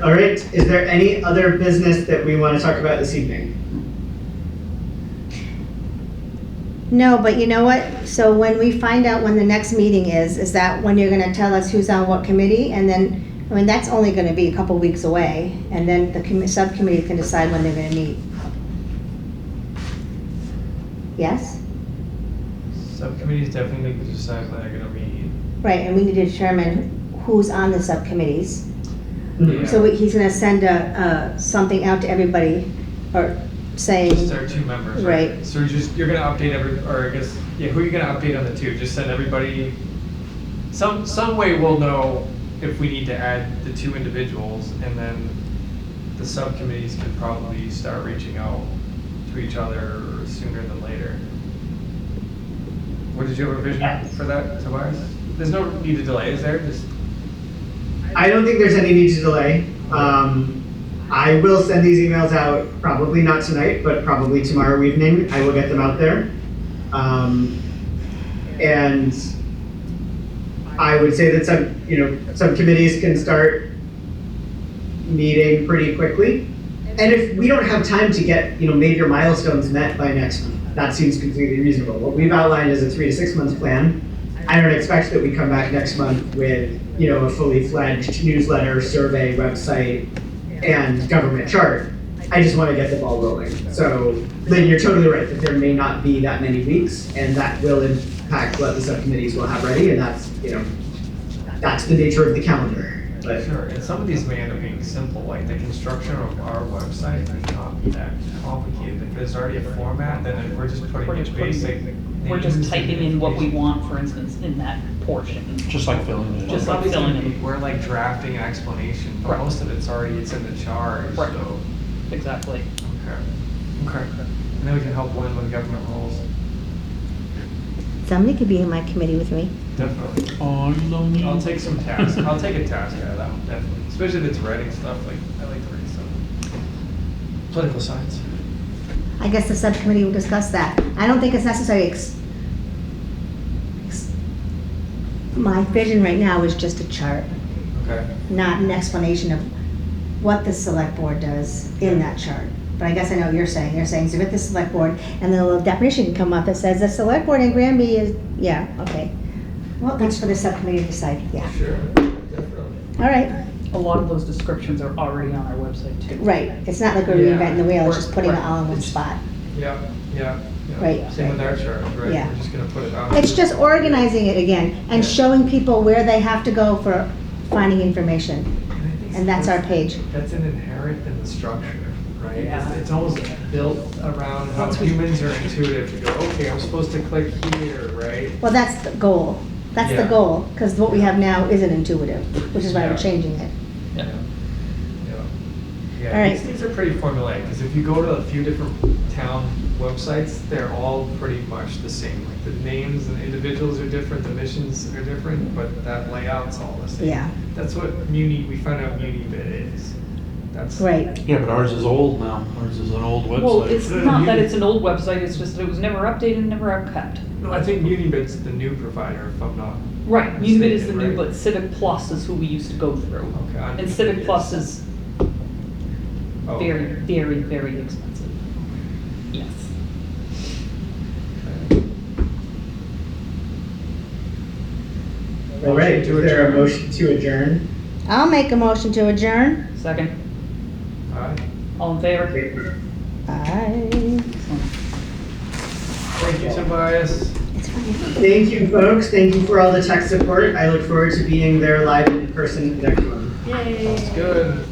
All right, is there any other business that we want to talk about this evening? No, but you know what? So when we find out when the next meeting is that when you're gonna tell us who's on what committee? And then, I mean, that's only gonna be a couple weeks away, and then the subcommittee can decide when they're gonna meet. Yes? Subcommittees definitely need to decide when they're gonna meet. Right, and we need to determine who's on the subcommittees. Yeah. So he's gonna send something out to everybody, or saying, Just our two members, right? Right. So you're gonna update or I guess, yeah, who are you gonna update on the two? Just send everybody, some way we'll know if we need to add the two individuals, and then the subcommittees can probably start reaching out to each other sooner than later. What, did you have a vision for that, Tobias? There's no need to delay, is there? Just, I don't think there's any need to delay. I will send these emails out, probably not tonight, but probably tomorrow evening. I will get them out there. And I would say that some committees can start meeting pretty quickly. And if we don't have time to get, major milestones met by next month, that seems completely reasonable. What we've outlined is a 3 to 6 month plan. I don't expect that we come back next month with, a fully fledged newsletter, survey, website, and government chart. I just want to get the ball rolling. So, Lynn, you're totally right that there may not be that many weeks, and that will impact what the subcommittees will have ready, and that's the nature of the calendar. But sure, and some of these may end up being simple, like the construction of our website may not be that complicated. If there's already a format, then we're just putting in basic We're just names typing and in what we want, for instance, in that portion. Just like filling it in. Just Well, like filling obviously, in. we're like drafting an explanation, but Right. most of it's in the charge, Right. so. Exactly. Okay. And then we can help Lynn with government rules. somebody could be in my committee with me. Definitely. Oh, you love me. I'll take some tasks. I'll take a task out of that one, definitely. Especially if it's writing stuff, like, I like to write stuff. Political science. I guess the subcommittee will discuss that. I don't think it's necessary. My vision right now is just a chart, Okay. not an explanation of what the select board does in that chart. But I guess I know what you're saying. You're saying submit the select board, and then a little definition can come up that says the select board in Granby is, yeah, okay. Well, that's for the subcommittee to decide, yeah. Sure, definitely. All right, A lot of those descriptions are already on our website too. right. It's not like we're Yeah. reinventing the wheel, it's just putting it Right. all in one spot. Yeah, yeah. yeah. Right, Same with our chart, right? Yeah. We're just gonna put it out. It's just organizing it again and Yeah. showing people where they have to go for finding information. I think And that's our page. That's an inherent in the structure, right? Yeah. It's almost built around how Once we- humans are intuitive to go, okay, I'm supposed to click here, right? Well, that's the goal. That's the Yeah. goal, because what we have now isn't intuitive, which is why Yeah. we're changing it. Yeah. All Yeah, right. these things are pretty formulaic, because if you go to a few different town websites, they're all pretty much the same. Like the names and individuals are different, the missions are different, but that layout's all the same. Yeah. That's what we found out Munibid is. That's. Right. Yeah, but ours is old now. Ours is an old website. Well, it's not that it's an old website, it's just that it was never updated, never kept. No, I think Munibid's the new provider, if I'm not. Right, Unibid is the mistaken, new, right? but Civic Plus is who we used to go through. Okay, I- And Civic Plus is Oh, very, okay. very, very expensive. Yes. All right, is Motion to there a adjourn. motion to adjourn? I'll make a motion to adjourn. Second, All right. all in favor? Aye. Thank you, Tobias. It's funny. Thank you, folks. Thank you for all the tech support. I look forward to being there live in person next month. Yay. Sounds good.